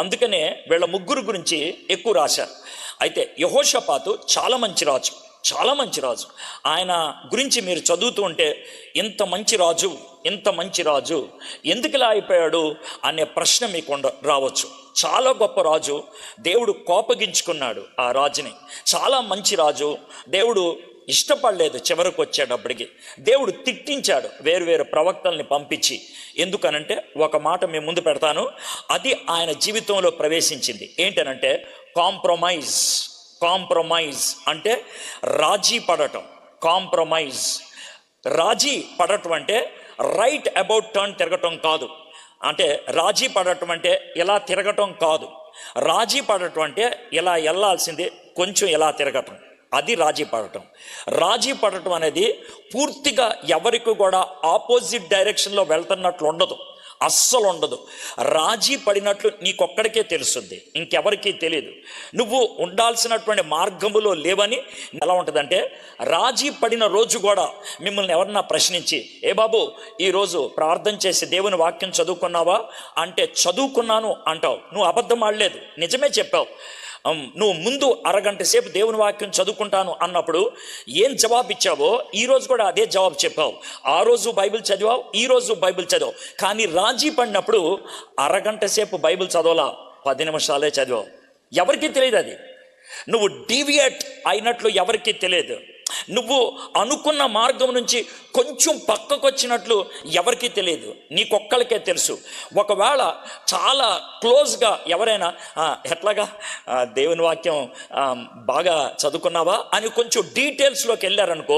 అందుకనే వీళ్ళ ముగ్గురు గురించి ఎక్కువ రాశారు. అయితే యెహోషాపాతు చాలా మంచి రాజు, చాలా మంచి రాజు. ఆయన గురించి మీరు చదువుతూ ఉంటే ఇంత మంచి రాజు ఎందుకు ఇలా అయిపోయాడు అనే ప్రశ్న మీకు రావచ్చు. చాలా గొప్ప రాజు, దేవుడు కోపగించుకున్నాడు ఆ రాజుని. చాలా మంచి రాజు, దేవుడు ఇష్టపడలేదు. చివరకు వచ్చేటప్పటికి దేవుడు తిట్టించాడు వేరు ప్రవక్తల్ని పంపించి. ఎందుకనంటే ఒక మాట మీ ముందు పెడతాను, అది ఆయన జీవితంలో ప్రవేశించింది. ఏంటనంటే కాంప్రమైజ్ అంటే రాజీ పడటం. రాజీ పడటం అంటే రైట్ అబౌట్ టర్న్ తిరగటం కాదు. అంటే రాజీ పడటం అంటే ఇలా తిరగటం కాదు. రాజీ పడటం అంటే ఇలా వెళ్ళాల్సిందే కొంచెం ఇలా తిరగటం, అది రాజీ పడటం. రాజీ పడటం అనేది పూర్తిగా ఎవరికి కూడా ఆపోజిట్ డైరెక్షన్లో వెళ్తున్నట్లు ఉండదు, అస్సలు ఉండదు. రాజీ పడినట్లు నీకొక్కడికే తెలుస్తుంది, ఇంకెవరికీ తెలియదు. నువ్వు ఉండాల్సినటువంటి మార్గములో లేవని. ఎలా ఉంటుందంటే, రాజీ పడిన రోజు కూడా మిమ్మల్ని ఎవరన్నా ప్రశ్నించి, ఏ బాబు ఈరోజు ప్రార్థన చేసి దేవుని వాక్యం చదువుకున్నావా అంటే చదువుకున్నాను అంటావు. నువ్వు అబద్ధం ఆడలేదు, నిజమే చెప్పావు. నువ్వు ముందు అరగంట సేపు దేవుని వాక్యం చదువుకుంటాను అన్నప్పుడు ఏం జవాబు ఇచ్చావో ఈరోజు కూడా అదే జవాబు చెప్పావు. ఆ రోజు బైబిల్ చదివావు, ఈరోజు బైబిల్ చదివావు. కానీ రాజీ పడినప్పుడు అరగంట సేపు బైబిల్ చదవలా, 10 నిమిషాలే చదివావు. ఎవరికీ తెలియదు. అది నువ్వు డీవియేట్ అయినట్లు ఎవరికీ తెలియదు. నువ్వు అనుకున్న మార్గం నుంచి కొంచెం పక్కకు వచ్చినట్లు ఎవరికీ తెలియదు, నీకొక్కరికే తెలుసు. ఒకవేళ చాలా క్లోజ్గా ఎవరైనా ఎట్లాగా దేవుని వాక్యం బాగా చదువుకున్నావా అని కొంచెం డీటెయిల్స్లోకి వెళ్ళారనుకో,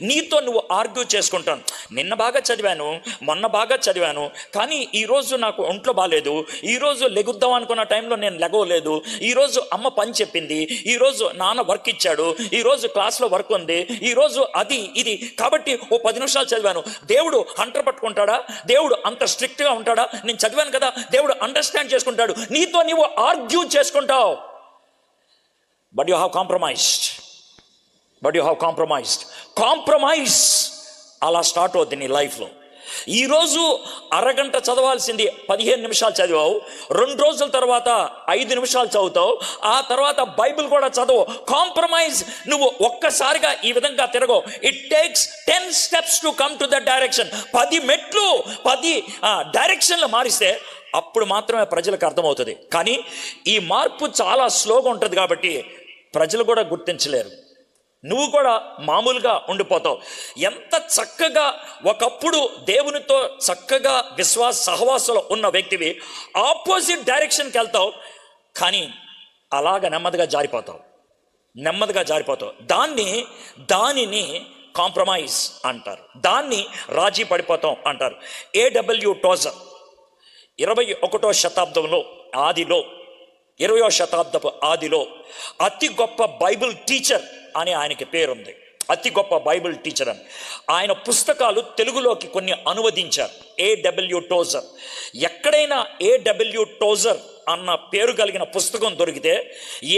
నీతో నువ్వు ఆర్గ్యూ చేసుకుంటాను. నిన్న బాగా చదివాను, మొన్న బాగా చదివాను, కానీ ఈరోజు నాకు ఒంట్లో బాగాలేదు, ఈరోజు లెగుద్దాం అనుకున్న టైంలో నేను లెగవలేదు, ఈరోజు అమ్మ పని చెప్పింది, ఈరోజు నాన్న వర్క్ ఇచ్చాడు, ఈరోజు క్లాస్లో వర్క్ ఉంది, ఈరోజు అది ఇది, కాబట్టి 10 నిమిషాలు చదివాను. దేవుడు హంటర్ పట్టుకుంటాడా? దేవుడు అంత స్ట్రిక్ట్గా ఉంటాడా? నేను చదివాను కదా, దేవుడు అండర్స్టాండ్ చేసుకుంటాడు. నీతో నీవు ఆర్గ్యూ చేసుకుంటావు. But you have compromised. Compromise అలా స్టార్ట్ అవుతుంది నీ లైఫ్లో. ఈరోజు అరగంట చదవాల్సింది 15 నిమిషాలు చదివావు, 2 రోజుల తర్వాత 5 నిమిషాలు చదువుతావు, ఆ తర్వాత బైబిల్ కూడా చదవు. కాంప్రమైజ్. నువ్వు ఒక్కసారిగా ఈ విధంగా తిరగవు. It takes 10 steps to come to that direction. 10 మెట్లు 10 డైరెక్షన్లు మారిస్తే అప్పుడు మాత్రమే ప్రజలకు అర్థమవుతుంది. కానీ ఈ మార్పు చాలా స్లోగా ఉంటుంది కాబట్టి ప్రజలు కూడా గుర్తించలేరు. నువ్వు కూడా మామూలుగా ఉండిపోతావు. ఎంత చక్కగా ఒకప్పుడు దేవునితో చక్కగా సహవాసంలో ఉన్న వ్యక్తివి ఆపోజిట్ డైరెక్షన్కి వెళ్తావు, కానీ అలాగ నెమ్మదిగా జారిపోతావు. దానిని కాంప్రమైజ్ అంటారు, దాన్ని రాజీ పడిపోతాం అంటారు. A.W. టోజర్ 21వ శతాబ్దంలో ఆదిలో 20వ శతాబ్దపు ఆదిలో అతి గొప్ప బైబిల్ టీచర్ అని ఆయనకి పేరుంది. అతి గొప్ప బైబిల్ టీచర్ అని. ఆయన పుస్తకాలు తెలుగులోకి కొన్ని అనువదించారు. A.W. టోజర్. ఎక్కడైనా A.W. టోజర్ అన్న పేరు కలిగిన పుస్తకం దొరికితే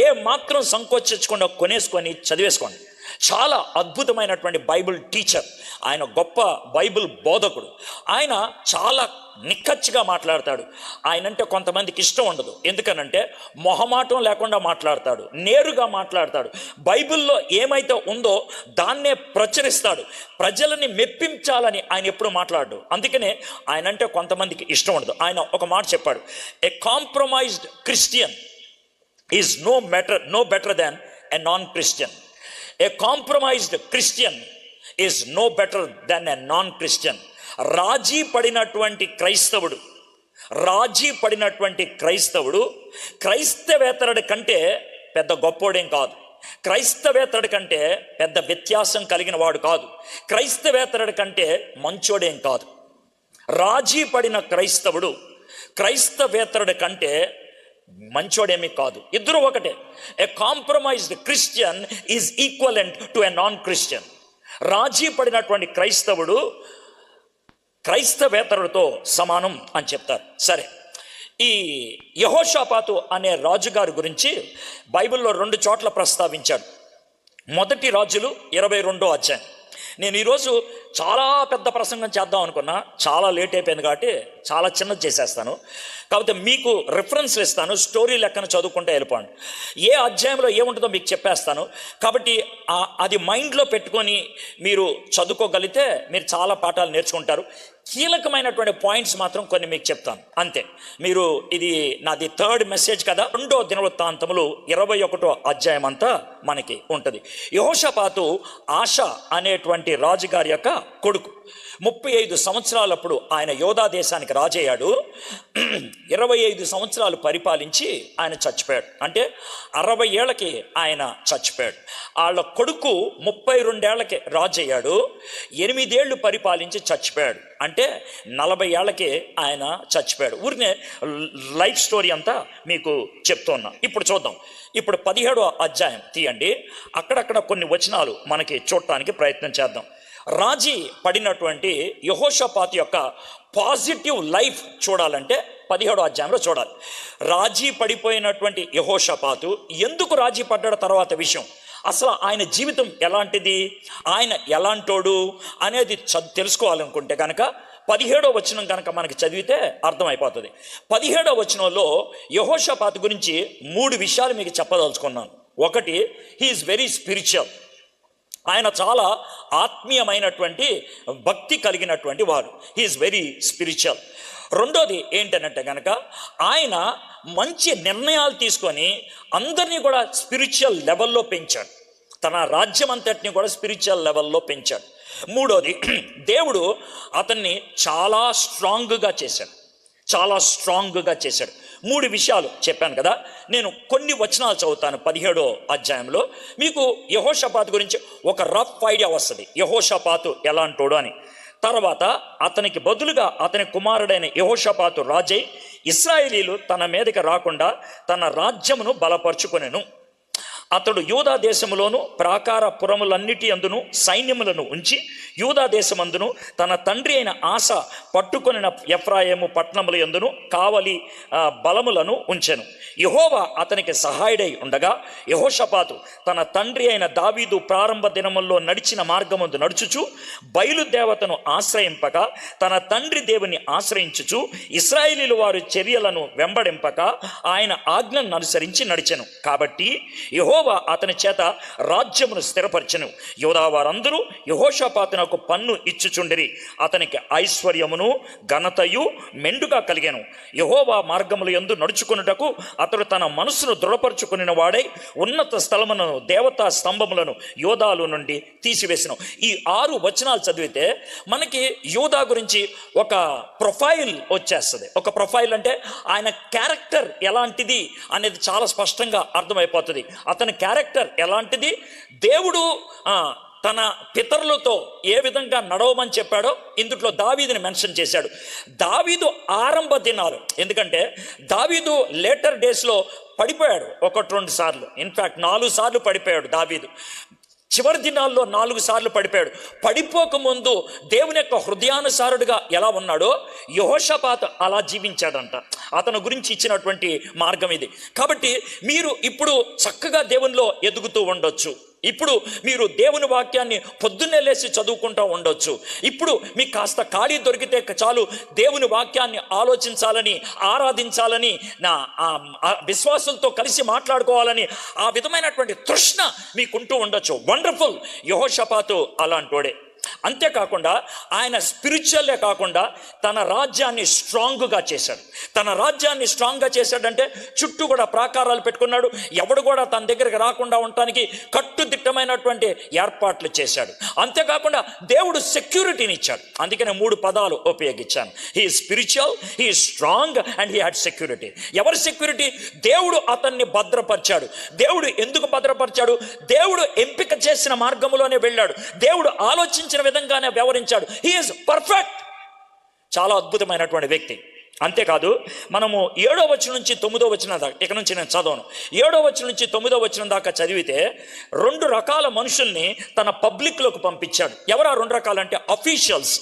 ఏ మాత్రం సంకోచించకుండా కొనేసుకొని చదివేసుకోండి. చాలా అద్భుతమైనటువంటి బైబిల్ టీచర్ ఆయన, గొప్ప బైబిల్ బోధకుడు. ఆయన చాలా నిక్కచ్చిగా మాట్లాడతాడు. ఆయనంటే కొంతమందికి ఇష్టం ఉండదు, ఎందుకనంటే మొహమాటం లేకుండా మాట్లాడతాడు, నేరుగా మాట్లాడతాడు. బైబిల్లో ఏమైతే ఉందో దాన్నే ప్రచురిస్తాడు. ప్రజలని మెప్పించాలని ఆయన ఎప్పుడు మాట్లాడు. అందుకనే ఆయనంటే కొంతమందికి ఇష్టం ఉండదు. ఆయన ఒక మాట చెప్పాడు, a compromised Christian is no better than a non Christian. A compromised Christian is no better than a non-Christian. రాజీ పడినటువంటి క్రైస్తవుడు క్రైస్తవేతరుడి కంటే పెద్ద గొప్పోడేం కాదు, క్రైస్తవేతరుడి కంటే పెద్ద వ్యత్యాసం కలిగిన వాడు కాదు, క్రైస్తవేతరుడి కంటే మంచోడేం కాదు. రాజీ పడిన క్రైస్తవేతరుడి కంటే మంచోడేమీ కాదు, ఇద్దరు ఒకటే. A compromised Christian is equivalent to a non Christian. రాజీ పడినటువంటి క్రైస్తవుడు క్రైస్తవేతరుడితో సమానం అని చెప్తారు. సరే, ఈ యెహోషాపాతు అనే రాజుగారి గురించి బైబిల్లో 2 చోట్ల ప్రస్తావించాడు. మొదటి రాజులు 22వ అధ్యాయం. నేను ఈరోజు చాలా పెద్ద ప్రసంగం చేద్దాం అనుకున్నా, చాలా లేట్ అయిపోయింది కాబట్టి చాలా చిన్నది చేసేస్తాను. కాకపోతే మీకు రిఫరెన్స్లు ఇస్తాను, స్టోరీ లెక్కన చదువుకుంటే వెళ్ళిపోండి. ఏ అధ్యాయంలో ఏముంటుందో మీకు చెప్పేస్తాను. కాబట్టి అది మైండ్లో పెట్టుకొని మీరు చదువుకోగలిగితే మీరు చాలా పాఠాలు నేర్చుకుంటారు. కీలకమైనటువంటి పాయింట్స్ మాత్రం కొన్ని మీకు చెప్తాను అంతే. మీరు ఇది నాది 3rd మెసేజ్ కదా. 2వ దినవృత్తాంతములు 21వ అధ్యాయం అంతా మనకి ఉంటుంది. యెహోషాపాతు ఆష అనేటువంటి రాజుగారి యొక్క కొడుకు. 35 సంవత్సరాలప్పుడు ఆయన యోధా దేశానికి రాజయ్యాడు. 25 సంవత్సరాలు పరిపాలించి ఆయన చచ్చిపోయాడు. అంటే 60 ఏళ్ళకి ఆయన చచ్చిపోయాడు. వాళ్ళ కొడుకు 32 ఏళ్ళకి రాజయ్యాడు. 8 ఏళ్ళు పరిపాలించి చచ్చిపోయాడు. అంటే 40 ఏళ్ళకి ఆయన చచ్చిపోయాడు. ఊరినే లైఫ్ స్టోరీ అంతా మీకు చెప్తున్నా. ఇప్పుడు చూద్దాం. ఇప్పుడు 17వ అధ్యాయం తీయండి. అక్కడక్కడ కొన్ని వచనాలు మనకి చూడటానికి ప్రయత్నం చేద్దాం. రాజీ పడినటువంటి యెహోషాపాతు యొక్క పాజిటివ్ లైఫ్ చూడాలంటే 17వ అధ్యాయంలో చూడాలి. రాజీ పడిపోయినటువంటి యెహోషాపాతు ఎందుకు రాజీ పడ్డాడు తర్వాత విషయం, అసలు ఆయన జీవితం ఎలాంటిది, ఆయన ఎలాంటోడు అనేది తెలుసుకోవాలనుకుంటే కనుక 17వ వచనం కనుక మనకి చదివితే అర్థమైపోతుంది. 17వ వచనంలో యెహోషాపాతు గురించి 3 విషయాలు మీకు చెప్పదలుచుకున్నాను. ఒకటి, హీఈస్ వెరీ స్పిరిచువల్. ఆయన చాలా ఆత్మీయమైనటువంటి భక్తి కలిగినటువంటి వాడు. He is very spiritual. రెండోది ఏంటనంటే కనుక ఆయన మంచి నిర్ణయాలు తీసుకొని అందరినీ కూడా స్పిరిచువల్ లెవెల్లో పెంచాడు. తన రాజ్యం అంతటిని కూడా స్పిరిచువల్ లెవెల్లో పెంచాడు. మూడోది, దేవుడు అతన్ని చాలా స్ట్రాంగ్గా చేశాడు. 3 విషయాలు చెప్పాను కదా. నేను కొన్ని వచనాలు చదువుతాను 17వ అధ్యాయంలో. మీకు యెహోషాపాతు గురించి ఒక రఫ్ ఐడియా వస్తుంది, యెహోషాపాతు ఎలాంటోడు అని. తర్వాత అతనికి బదులుగా అతని కుమారుడైన యెహోషాపాతు రాజై ఇశ్రాయేలీలు తన మీదకి రాకుండా తన రాజ్యమును బలపరుచుకొనెను. అతడు యూదా దేశములోను ప్రాకార పురములన్నిటి అందును సైన్యములను ఉంచి యూదా దేశమందును తన తండ్రి అయిన ఆస పట్టుకొనిన ఎఫ్రాయిము పట్టణముల యందును కావలి బలములను ఉంచెను. యెహోవా అతనికి సహాయుడై ఉండగా యెహోషాపాతు తన తండ్రి అయిన దావీదు ప్రారంభ దినముల్లో నడిచిన మార్గమందు నడుచుచు బయలుదేవతను ఆశ్రయింపక తన తండ్రి దేవుని ఆశ్రయించుచు ఇశ్రాయేలీలు వారి చర్యలను వెంబడింపక ఆయన ఆజ్ఞను అనుసరించి నడిచెను. కాబట్టి యెహోవా అతని చేత రాజ్యమును స్థిరపరచెను. యూదా వారందరూ యెహోషాపాతునకు పన్ను ఇచ్చుచుండిరి. అతనికి ఐశ్వర్యమును ఘనతయు మెండుగా కలిగెను. యెహోవా మార్గముల యందు నడుచుకొనుటకు అతడు తన మనసును దృఢపరుచుకుని వాడై ఉన్నత స్థలములను దేవతా స్తంభములను యోధాలు నుండి తీసివేసెను. ఈ 6 వచనాలు చదివితే మనకి యోధా గురించి ఒక ప్రొఫైల్ వచ్చేస్తుంది. ఒక ప్రొఫైల్ అంటే ఆయన క్యారెక్టర్ ఎలాంటిది అనేది చాలా స్పష్టంగా అర్థమైపోతుంది. అతని క్యారెక్టర్ ఎలాంటిది, దేవుడు తన పితరులతో ఏ విధంగా నడవమని చెప్పాడో ఇందులో దావీదుని మెన్షన్ చేశాడు. దావీదు ఆరంభ దినాలు, ఎందుకంటే దావీదు లేటర్ డేస్లో పడిపోయాడు 1-2 సార్లు, ఇన్ఫ్యాక్ట్ 4 సార్లు పడిపోయాడు దావీదు. చివరి దినాల్లో 4 సార్లు పడిపోయాడు. పడిపోకముందు దేవుని యొక్క హృదయానుసారుడుగా ఎలా ఉన్నాడో యెహోషాపాతు అలా జీవించాడంట. అతని గురించి ఇచ్చినటువంటి మార్గం ఇది. కాబట్టి మీరు ఇప్పుడు చక్కగా దేవునిలో ఎదుగుతూ ఉండొచ్చు. ఇప్పుడు మీరు దేవుని వాక్యాన్ని పొద్దున్నే లేచి చదువుకుంటూ ఉండొచ్చు. ఇప్పుడు మీకు కాస్త ఖాళీ దొరికితే చాలు దేవుని వాక్యాన్ని ఆలోచించాలని, ఆరాధించాలని, నా విశ్వాసులతో కలిసి మాట్లాడుకోవాలని ఆ విధమైనటువంటి తృష్ణ మీకుంటూ ఉండొచ్చు. వండర్ఫుల్. యెహోషాపాతు అలాంటోడే. అంతేకాకుండా ఆయన స్పిరిచువల్లే కాకుండా తన రాజ్యాన్ని స్ట్రాంగ్గా చేశాడు. తన రాజ్యాన్ని స్ట్రాంగ్గా చేశాడంటే చుట్టూ కూడా ప్రాకారాలు పెట్టుకున్నాడు. ఎవడు కూడా తన దగ్గరికి రాకుండా ఉండటానికి కట్టుదిట్టమైనటువంటి ఏర్పాట్లు చేశాడు. అంతేకాకుండా దేవుడు సెక్యూరిటీని ఇచ్చాడు. అందుకనే 3 పదాలు ఉపయోగించాను. He spiritual, he strong and he had security. ఎవరి సెక్యూరిటీ? దేవుడు అతన్ని భద్రపరిచాడు. దేవుడు ఎందుకు భద్రపరిచాడు? దేవుడు ఎంపిక చేసిన మార్గంలోనే వెళ్ళాడు. దేవుడు ఆలోచించిన విధంగానే వ్యవహరించాడు. He is perfect. చాలా అద్భుతమైనటువంటి వ్యక్తి. అంతేకాదు మనము 7వ వచనం నుంచి 9వ వచనం దాకా, ఇక నుంచి నేను చదవను, 7వ వచనం నుంచి 9వ వచనం దాకా చదివితే 2 రకాల మనుషుల్ని తన పబ్లిక్లోకి పంపించాడు. ఎవరు ఆ 2 రకాలంటే అఫీషియల్స్,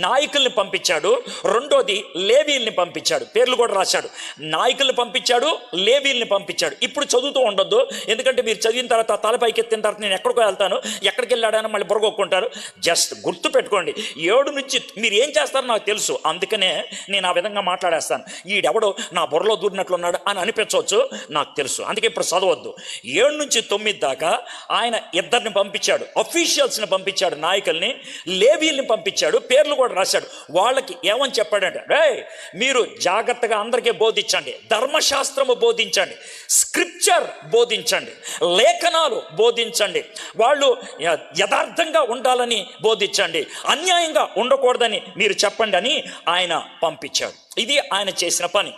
నాయకుల్ని పంపించాడు. రెండోది లేవీల్ని పంపించాడు. పేర్లు కూడా రాశాడు. నాయకుల్ని పంపించాడు, లేవీల్ని పంపించాడు. ఇప్పుడు చదువుతూ ఉండొద్దు, ఎందుకంటే మీరు చదివిన తర్వాత తలపైకి ఎత్తిన తర్వాత నేను ఎక్కడికో వెళ్తాను, ఎక్కడికి వెళ్ళాడని మళ్ళీ బుర్రగొక్కుంటారు. జస్ట్ గుర్తు పెట్టుకోండి, 7 నుంచి మీరు ఏం చేస్తారో నాకు తెలుసు, అందుకనే నేను ఆ విధంగా మాట్లాడేస్తాను. ఈడెవడో నా బుర్రలో దూరినట్లున్నాడు అని అనిపించవచ్చు, నాకు తెలుసు, అందుకే ఇప్పుడు చదవద్దు. 7 నుంచి 9 దాకా ఆయన 2 పంపించాడు, అఫీషియల్స్ని పంపించాడు, నాయకుల్ని, లేవీల్ని పంపించాడు. పేర్లు కూడా రాశాడు. వాళ్ళకి ఏమని చెప్పాడంటే, రే మీరు జాగ్రత్తగా అందరికీ బోధించండి, ధర్మశాస్త్రము బోధించండి, స్క్రిప్చర్ బోధించండి, లేఖనాలు బోధించండి, వాళ్ళు యథార్థంగా ఉండాలని బోధించండి, అన్యాయంగా ఉండకూడదని మీరు చెప్పండి అని ఆయన పంపించాడు. ఇది ఆయన చేసిన పని.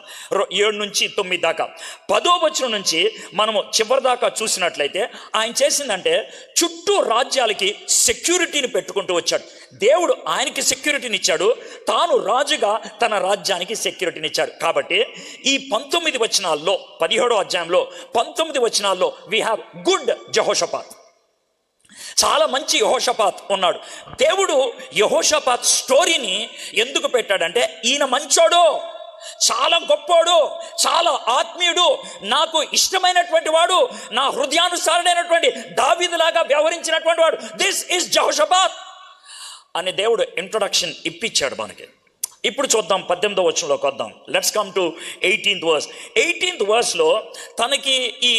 7 నుంచి 9 దాకా. 10వ వచనం నుంచి మనము చివరి దాకా చూసినట్లయితే ఆయన చేసిందంటే చుట్టూ రాజ్యాలకి సెక్యూరిటీని పెట్టుకుంటూ వచ్చాడు. దేవుడు ఆయనకి సెక్యూరిటీని ఇచ్చాడు, తాను రాజుగా తన రాజ్యానికి సెక్యూరిటీని ఇచ్చాడు. కాబట్టి ఈ 19 వచనాల్లో, 17వ అధ్యాయంలో 19 వచనాల్లో వీ హ్యావ్ గుడ్ యెహోషాపాత్. చాలా మంచి యెహోషాపాత్ ఉన్నాడు. దేవుడు యెహోషాపాత్ స్టోరీని ఎందుకు పెట్టాడంటే, ఈయన మంచోడు, చాలా గొప్పోడు, చాలా ఆత్మీయుడు, నాకు ఇష్టమైనటువంటి వాడు, నా హృదయానుసారుడైనటువంటి దావీదులాగా వ్యవహరించినటువంటి వాడు, దిస్ ఈజ్ యెహోషాపాత్ అని దేవుడు ఇంట్రొడక్షన్ ఇప్పించాడు మనకి. ఇప్పుడు చూద్దాం, 18వ వచనంలోకి వద్దాం. Let's come to 18th verse. 18th verseలో తనకి ఈ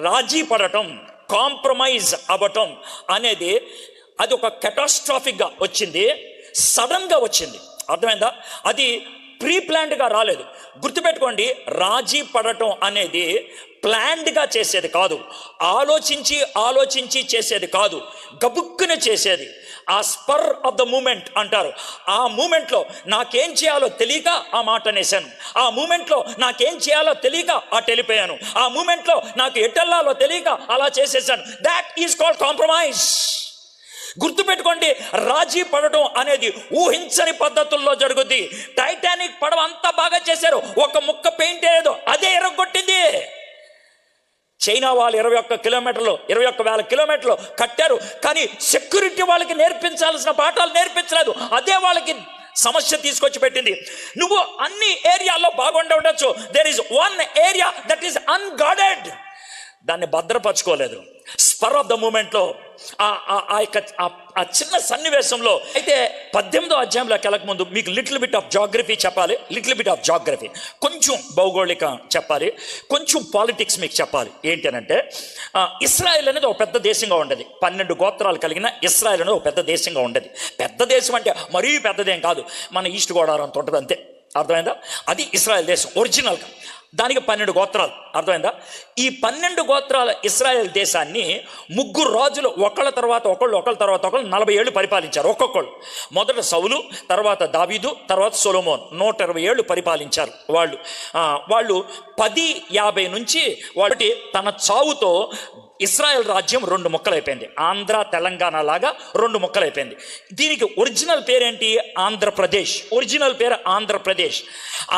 రాజీ పడటం, కాంప్రమైజ్ అవ్వటం అనేది అది ఒక కెటాస్ట్రాఫిక్గా వచ్చింది, సడన్గా వచ్చింది. అర్థమైందా? అది ప్రీ ప్లాన్డ్గా రాలేదు. గుర్తుపెట్టుకోండి, రాజీ పడటం అనేది ప్లాన్డ్గా చేసేది కాదు, ఆలోచించి చేసేది కాదు, గబుక్కున చేసేది. ఆ స్పర్ ఆఫ్ ద మూమెంట్ అంటారు. ఆ మూమెంట్లో నాకేం చేయాలో తెలియక ఆ మాట అనేసాను, ఆ మూమెంట్లో నాకేం చేయాలో తెలియక అటు వెళ్ళిపోయాను, ఆ మూమెంట్లో నాకు ఎట్టెళ్ళాలో తెలియక అలా చేసేసాను. That is called compromise. గుర్తుపెట్టుకోండి, రాజీ పడటం అనేది ఊహించని పద్ధతుల్లో జరుగుద్ది. టైటానిక్ పడవ అంతా బాగా చేశారు, ఒక ముక్క పెయింట్ ఏదో అదే ఎరగొట్టింది. చైనా వాళ్ళు 21,000 కిలోమీటర్లు కట్టారు, కానీ సెక్యూరిటీ వాళ్ళకి నేర్పించాల్సిన పాఠాలు నేర్పించలేదు. అదే వాళ్ళకి సమస్య తీసుకొచ్చి పెట్టింది. నువ్వు అన్ని ఏరియాల్లో బాగుండి ఉండొచ్చు, there is one area that is unguarded, దాన్ని భద్రపరచుకోలేదు. స్పర్ ఆఫ్ ద మూమెంట్లో ఆ చిన్న సన్నివేశంలో అయితే 18వ అధ్యాయంలోకి వెళ్ళక ముందు మీకు లిటిల్ బిట్ ఆఫ్ జాగ్రఫీ చెప్పాలి, కొంచెం భౌగోళిక చెప్పాలి, కొంచెం పాలిటిక్స్ మీకు చెప్పాలి. ఏంటనంటే ఇస్రాయేల్ అనేది ఒక పెద్ద దేశంగా ఉండేది. 12 గోత్రాలు కలిగిన ఇస్రాయేల్ అనేది ఒక పెద్ద దేశంగా ఉండేది. పెద్ద దేశం అంటే మరీ పెద్దదేం కాదు, మన ఈస్ట్ గోదావరి అంత ఉంటుంది అంతే. అర్థమైందా? అది ఇస్రాయేల్ దేశం ఒరిజినల్గా. దానికి 12 గోత్రాలు. అర్థమైందా? ఈ 12 గోత్రాల ఇశ్రాయేల్ దేశాన్ని 3 రాజులు ఒకళ్ళ తర్వాత ఒకళ్ళు 40 ఏళ్ళు పరిపాలించారు. ఒక్కొక్కళ్ళు. మొదట సౌలు, తర్వాత దావీదు, తర్వాత సొలొమోన్ 120 ఏళ్ళు పరిపాలించారు వాళ్ళు. 1050 నుంచి వాటి తన చావుతో ఇస్రాయేల్ రాజ్యం 2 ముక్కలైపోయింది. ఆంధ్ర తెలంగాణ లాగా 2 ముక్కలైపోయింది. దీనికి ఒరిజినల్ పేరేంటి? ఆంధ్రప్రదేశ్. ఒరిజినల్ పేరు ఆంధ్రప్రదేశ్.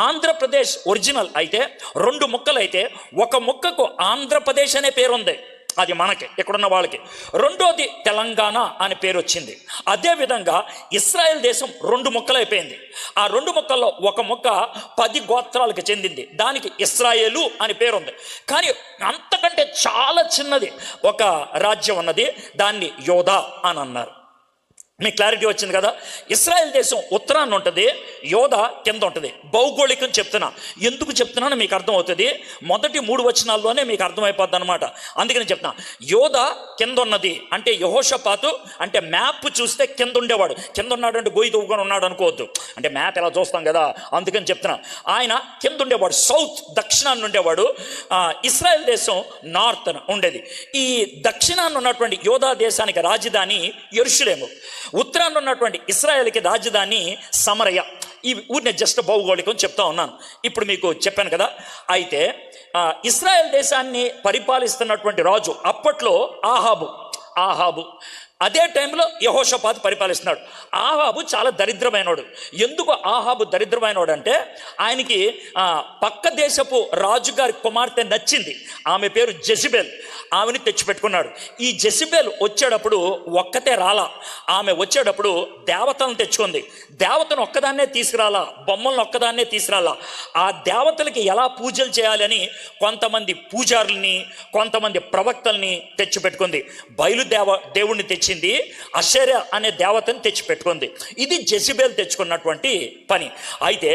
ఆంధ్రప్రదేశ్ ఒరిజినల్ అయితే 2 ముక్కలైతే ఒక ముక్కకు ఆంధ్రప్రదేశ్ అనే పేరు ఉంది, అది మనకి ఇక్కడున్న వాళ్ళకి. రెండోది తెలంగాణ అని పేరు వచ్చింది. అదేవిధంగా ఇస్రాయేల్ దేశం 2 ముక్కలైపోయింది. ఆ 2 ముక్కల్లో ఒక ముక్క 10 గోత్రాలకు చెందింది, దానికి ఇస్రాయేలు అని పేరు ఉంది. కానీ అంతకంటే చాలా చిన్నది ఒక రాజ్యం ఉన్నది, దాన్ని యోధా అని అన్నారు. మీకు క్లారిటీ వచ్చింది కదా? ఇస్రాయేల్ దేశం ఉత్తరాన్ని ఉంటుంది, యోధా కింద ఉంటుంది. భౌగోళికం చెప్తున్నా, ఎందుకు చెప్తున్నానో మీకు అర్థమవుతుంది. మొదటి 3 వచనాల్లోనే మీకు అర్థమైపోద్ది అనమాట. అందుకని చెప్తున్నా, యోధా కింద ఉన్నది అంటే యెహోషాపాతు అంటే మ్యాప్ చూస్తే కింద ఉండేవాడు. కింద ఉన్నాడు అంటే గొయ్యి తవ్వుకొని ఉన్నాడు అనుకోవద్దు, అంటే మ్యాప్ ఎలా చూస్తాం కదా, అందుకని చెప్తున్నా. ఆయన కింద ఉండేవాడు, సౌత్ దక్షిణాన్ని ఉండేవాడు. ఇస్రాయేల్ దేశం నార్త్ ఉండేది. ఈ దక్షిణాన్ని ఉన్నటువంటి యోధా దేశానికి రాజధాని యెరూషలేము, ఉత్తరాన్ని ఉన్నటువంటి ఇస్రాయేల్కి రాజధాని సమరయ. ఈ ఊరిని జస్ట్ భౌగోళికం చెప్తా ఉన్నాను. ఇప్పుడు మీకు చెప్పాను కదా. అయితే ఇస్రాయేల్ దేశాన్ని పరిపాలిస్తున్నటువంటి రాజు అప్పట్లో ఆహాబు. అదే టైంలో యెహోషాపాతు పరిపాలిస్తున్నాడు. ఆహాబు చాలా దరిద్రమైనోడు. ఎందుకు ఆహాబు దరిద్రమైనోడు అంటే ఆయనకి పక్క దేశపు రాజుగారి కుమార్తె నచ్చింది. ఆమె పేరు జెజబెల్. ఆమెని తెచ్చిపెట్టుకున్నాడు. ఈ జెజబెల్ వచ్చేటప్పుడు ఒక్కతే రాలా. ఆమె వచ్చేటప్పుడు దేవతలను తెచ్చుకుంది. దేవతను ఒక్కదాన్నే తీసుకురాలా, బొమ్మలను ఒక్కదాన్నే తీసుకురాలా. ఆ దేవతలకి ఎలా పూజలు చేయాలని కొంతమంది పూజారుల్ని, కొంతమంది ప్రవక్తల్ని తెచ్చిపెట్టుకుంది. దేవుణ్ణి తెచ్చింది, అషేరా అనే దేవతని తెచ్చిపెట్టుకుంది. ఇది జెజబెల్ తెచ్చుకున్నటువంటి పని. అయితే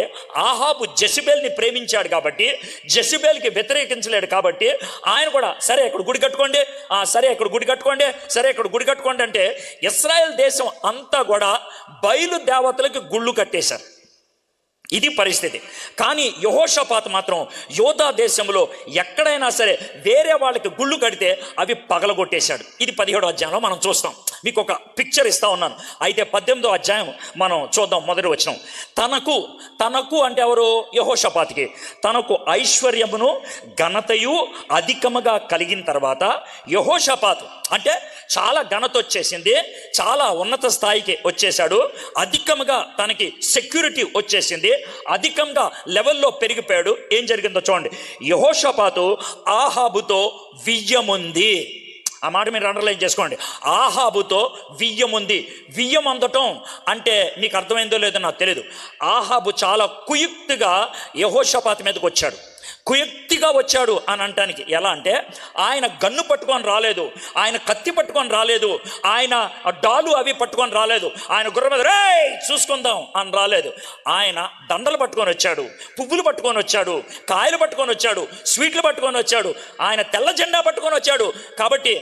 ఆహాబు జెజబెల్ని ప్రేమించాడు కాబట్టి, జెజబెల్కి వ్యతిరేకించలేడు కాబట్టి ఆయన కూడా సరే ఇక్కడ గుడి కట్టుకోండి, సరే ఇక్కడ గుడి కట్టుకోండి, సరే ఇక్కడ గుడి కట్టుకోండి అంటే ఇశ్రాయేల్ దేశం అంతా కూడా బయలు దేవతలకి గుళ్ళు కట్టేశారు. ఇది పరిస్థితి. కానీ యెహోషాపాతు మాత్రం యోధా దేశంలో ఎక్కడైనా సరే వేరే వాళ్ళకి గుళ్ళు కడితే అవి పగలగొట్టేశాడు. ఇది 17వ అధ్యాయంలో మనం చూస్తాం. మీకు ఒక పిక్చర్ ఇస్తా ఉన్నాను. అయితే 18వ అధ్యాయం మనం చూద్దాం. మొదటి వచనం. తనకు అంటే ఎవరు? యెహోషాపాతుకి తనకు ఐశ్వర్యమును ఘనతయు అధికముగా కలిగిన తర్వాత యెహోషాపాతు అంటే చాలా ఘనత వచ్చేసింది, చాలా ఉన్నత స్థాయికి వచ్చేసాడు, అధికంగా తనకి సెక్యూరిటీ వచ్చేసింది, అధికంగా లెవెల్లో పెరిగిపోయాడు. ఏం జరిగిందో చూడండి. యెహోషాపాతు ఆహాబుతో వియ్యముంది. ఆ మాట మీరు అండర్లైన్ చేసుకోండి. ఆహాబుతో వియ్యముంది. వియ్యం అందటం అంటే మీకు అర్థమైందో లేదో నాకు తెలియదు. ఆహాబు చాలా కుయుక్తిగా యెహోషాపాతు మీదకి వచ్చాడు. కుయుక్తిగా వచ్చాడు అని అంటానికి ఎలా అంటే ఆయన గన్ను పట్టుకొని రాలేదు, ఆయన కత్తి పట్టుకొని రాలేదు, ఆయన డాలు అవి పట్టుకొని రాలేదు, ఆయన గుర్రం మీద రే చూసుకుందాం అని రాలేదు. ఆయన దండలు పట్టుకొని వచ్చాడు, పువ్వులు పట్టుకొని వచ్చాడు, కాయలు పట్టుకొని వచ్చాడు, స్వీట్లు పట్టుకొని వచ్చాడు, ఆయన తెల్ల జెండా పట్టుకొని వచ్చాడు. కాబట్టి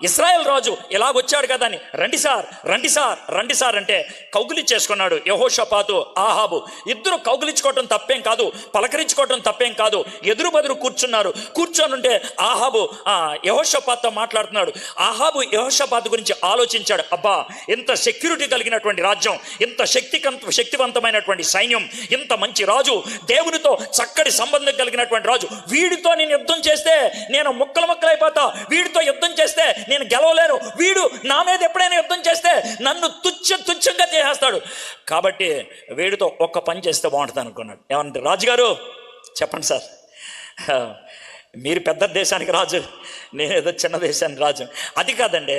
ఇశ్రాయేల్ రాజు ఇలాగొచ్చాడు కదా అని రండి సార్ రండి సార్ రండి సార్ అంటే కౌగిలించేసుకున్నాడు యెహోషాపాతు ఆహాబు. ఇద్దరు కౌగిలించుకోవటం తప్పేం కాదు, పలకరించుకోవటం తప్పేం కాదు. ఎదురు బదురు కూర్చున్నారు. కూర్చొనుంటే ఆహాబు యెహోషాపాతుతో మాట్లాడుతున్నాడు. ఆహాబు యెహోషాపాతు గురించి ఆలోచించాడు. అబ్బా, ఇంత సెక్యూరిటీ కలిగినటువంటి రాజ్యం, ఇంత శక్తివంతమైనటువంటి సైన్యం, ఇంత మంచి రాజు, దేవునితో చక్కటి సంబంధం కలిగినటువంటి రాజు, వీడితో నేను యుద్ధం చేస్తే నేను ముక్కలైపోతా, వీడితో యుద్ధం చేస్తే నేను గెలవలేను, వీడు నా మీద ఎప్పుడైనా యుద్ధం చేస్తే నన్ను తుచ్చంగా చేసేస్తాడు. కాబట్టి వీడితో ఒక్క పని చేస్తే బాగుంటుంది అనుకున్నాడు. ఏమంటే రాజుగారు చెప్పండి సార్, మీరు పెద్ద దేశానికి రాజు, నేనేదో చిన్న దేశానికి రాజు. అది కాదండి,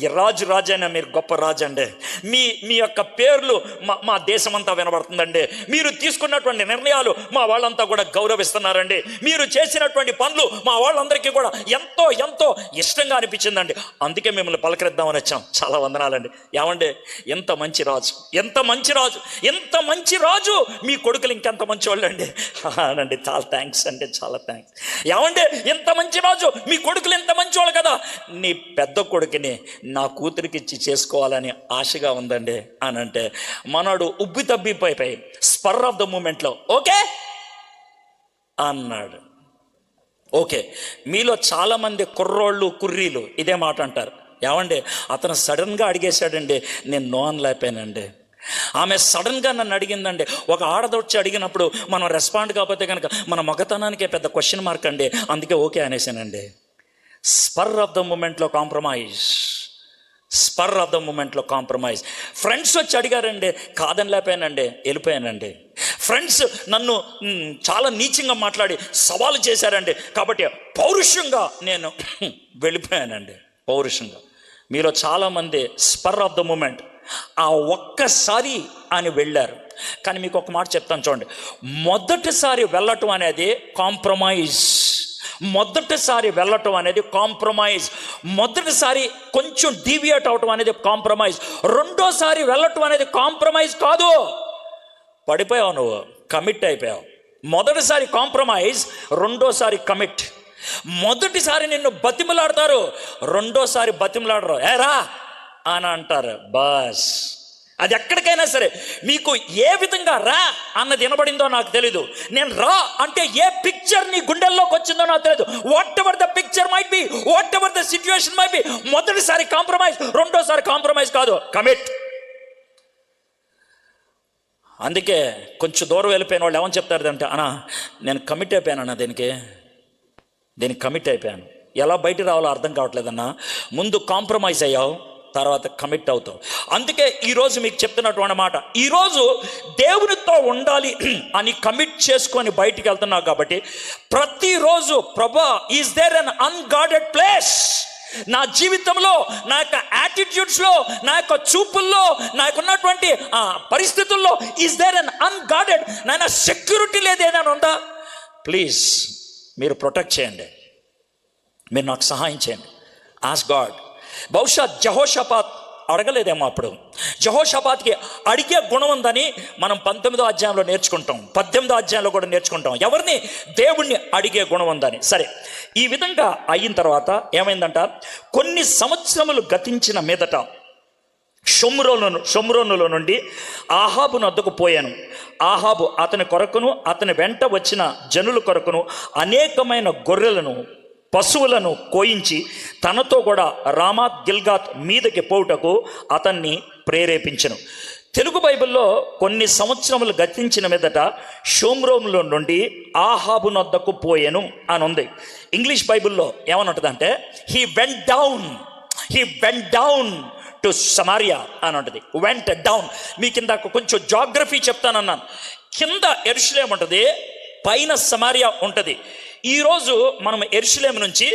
ఈ రాజు అయినా మీరు గొప్ప రాజు అండి. మీ యొక్క పేర్లు మా దేశమంతా వినబడుతుందండి. మీరు తీసుకున్నటువంటి నిర్ణయాలు మా వాళ్ళంతా కూడా గౌరవిస్తున్నారండి. మీరు చేసినటువంటి పనులు మా వాళ్ళందరికీ కూడా ఎంతో ఎంతో ఇష్టంగా అనిపించిందండి. అందుకే మిమ్మల్ని పలకరిద్దామని వచ్చాం. చాలా వందనాలండి. ఏమండి, ఎంత మంచి రాజు, ఎంత మంచి రాజు, ఎంత మంచి రాజు. మీ కొడుకులు ఇంకెంత మంచి వాళ్ళు అండి. అనండి, చాలా థ్యాంక్స్ అండి, చాలా థ్యాంక్స్. ఏమండి, ఎంత మంచి రాజు, మీ కొడుకులు ఎంత మంచోళ్ళు కదా. నీ పెద్ద కొడుకుని నా కూతురికి ఇచ్చి చేసుకోవాలని ఆశగా ఉందండి అని అంటే మనోడు ఉబ్బి తబ్బిపోయి స్పర్ ఆఫ్ ద మూమెంట్లో ఓకే అన్నాడు. ఓకే, మీలో చాలామంది కుర్రీలు ఇదే మాట అంటారు. ఏమండి, అతను సడన్గా అడిగేశాడండి, నేను నో అనలేకపోయానండి. ఆమె సడన్గా నన్ను అడిగిందండి. ఒక ఆడదొచ్చి అడిగినప్పుడు మనం రెస్పాండ్ కాకపోతే కనుక మన మగతనానికే పెద్ద క్వశ్చన్ మార్క్ అండి. అందుకే ఓకే అనేసానండి. స్పర్ ఆఫ్ ద మూమెంట్లో కాంప్రమైజ్. ఫ్రెండ్స్ వచ్చి అడిగారండి, కాదని లేకపోయానండి, వెళ్ళిపోయానండి. ఫ్రెండ్స్ నన్ను చాలా నీచంగా మాట్లాడి సవాలు చేశారండి, కాబట్టి పౌరుషంగా నేను వెళ్ళిపోయానండి. పౌరుషంగా. మీలో చాలామంది స్పర్ ఆఫ్ ద మూమెంట్, ఆ ఒక్కసారి అని వెళ్ళారు. కానీ మీకు ఒక మాట చెప్తాను చూడండి. మొదటిసారి వెళ్ళటం అనేది కాంప్రమైజ్. మొదటిసారి కొంచెం డీవియేట్ అవటం అనేది కాంప్రమైజ్. రెండోసారి వెళ్ళటం అనేది కాంప్రమైజ్ కాదు. పడిపోయావు, నువ్వు కమిట్ అయిపోయావు. మొదటిసారి కాంప్రమైజ్, రెండోసారి కమిట్. మొదటిసారి నిన్ను బతిమలాడతారు, రెండోసారి బతిమలాడరు. ఏరా అని అంటారు. బస్ అది ఎక్కడికైనా సరే మీకు ఏ విధంగా రా అన్నది వినబడిందో నాకు తెలీదు. నేను రా అంటే ఏ పిక్చర్ నీ గుండెల్లోకి వచ్చిందో నాకు తెలియదు. What ever the picture might be, what ever the situation might be, మొదటిసారి కాంప్రమైజ్, రెండోసారి కాంప్రమైజ్ కాదు, కమిట్. అందుకే కొంచెం దూరం వెళ్ళిపోయిన వాళ్ళు ఏమని చెప్తారు అంటే, అన్నా నేను కమిట్ అయిపోయాను అన్న, దీనికి కమిట్ అయిపోయాను. ఎలా బయట రావాలో అర్థం కావట్లేదన్నా. ముందు కాంప్రమైజ్ అయ్యావు, తర్వాత కమిట్ అవుతావు. అందుకే ఈరోజు మీకు చెప్తున్నటువంటి మాట, ఈరోజు దేవునితో ఉండాలి అని కమిట్ చేసుకొని బయటికి వెళ్తున్నావు కాబట్టి ప్రతిరోజు ప్రభా, ఈజ్ దేర్ అన్ అన్గాడెడ్ ప్లేస్ నా జీవితంలో, నా యొక్క యాటిట్యూడ్స్లో, నా యొక్క చూపుల్లో, నాకున్నటువంటి పరిస్థితుల్లో, ఈజ్ దేర్ అన్ అన్గాడెడ్, నాయన సెక్యూరిటీ లేదు ఏదైనా ఉందా? ప్లీజ్ మీరు ప్రొటెక్ట్ చేయండి, మీరు నాకు సహాయం చేయండి. Ask God. బహుశా యెహోషాపాత్ అడగలేదేమో అప్పుడు. యెహోషాపాత్కి అడిగే గుణం ఉందని మనం 19వ అధ్యాయంలో నేర్చుకుంటాం, 18వ అధ్యాయంలో కూడా నేర్చుకుంటాం. ఎవరిని? దేవుణ్ణి అడిగే గుణం ఉందని. సరే, ఈ విధంగా అయిన తర్వాత ఏమైందంట, కొన్ని సంవత్సరములు గతించిన మీదట షోమ్రోనులో నుండి ఆహాబు నద్దకు పోయాను. ఆహాబు అతని కొరకును అతని వెంట వచ్చిన జనుల కొరకును అనేకమైన గొర్రెలను పశువులను కోయించి తనతో కూడా రామాత్ గిల్గాత్ మీదకి పోవుటకు అతన్ని ప్రేరేపించెను. తెలుగు బైబిల్లో కొన్ని సంవత్సరములు గతించిన మీదట షోమ్రోనులో నుండి ఆహాబు నొద్దకు పోయెను అని ఉంది. ఇంగ్లీష్ బైబిల్లో ఏమని ఉంటుందంటే he went down to Samaria అని ఉంటుంది. Vent down. మీ కింద కొంచెం జాగ్రఫీ చెప్తానన్నాను. కింద యెరూషలేము ఉంటుంది, పైన సమారియా ఉంటుంది. ఈరోజు మనం యెరూషలేము నుంచి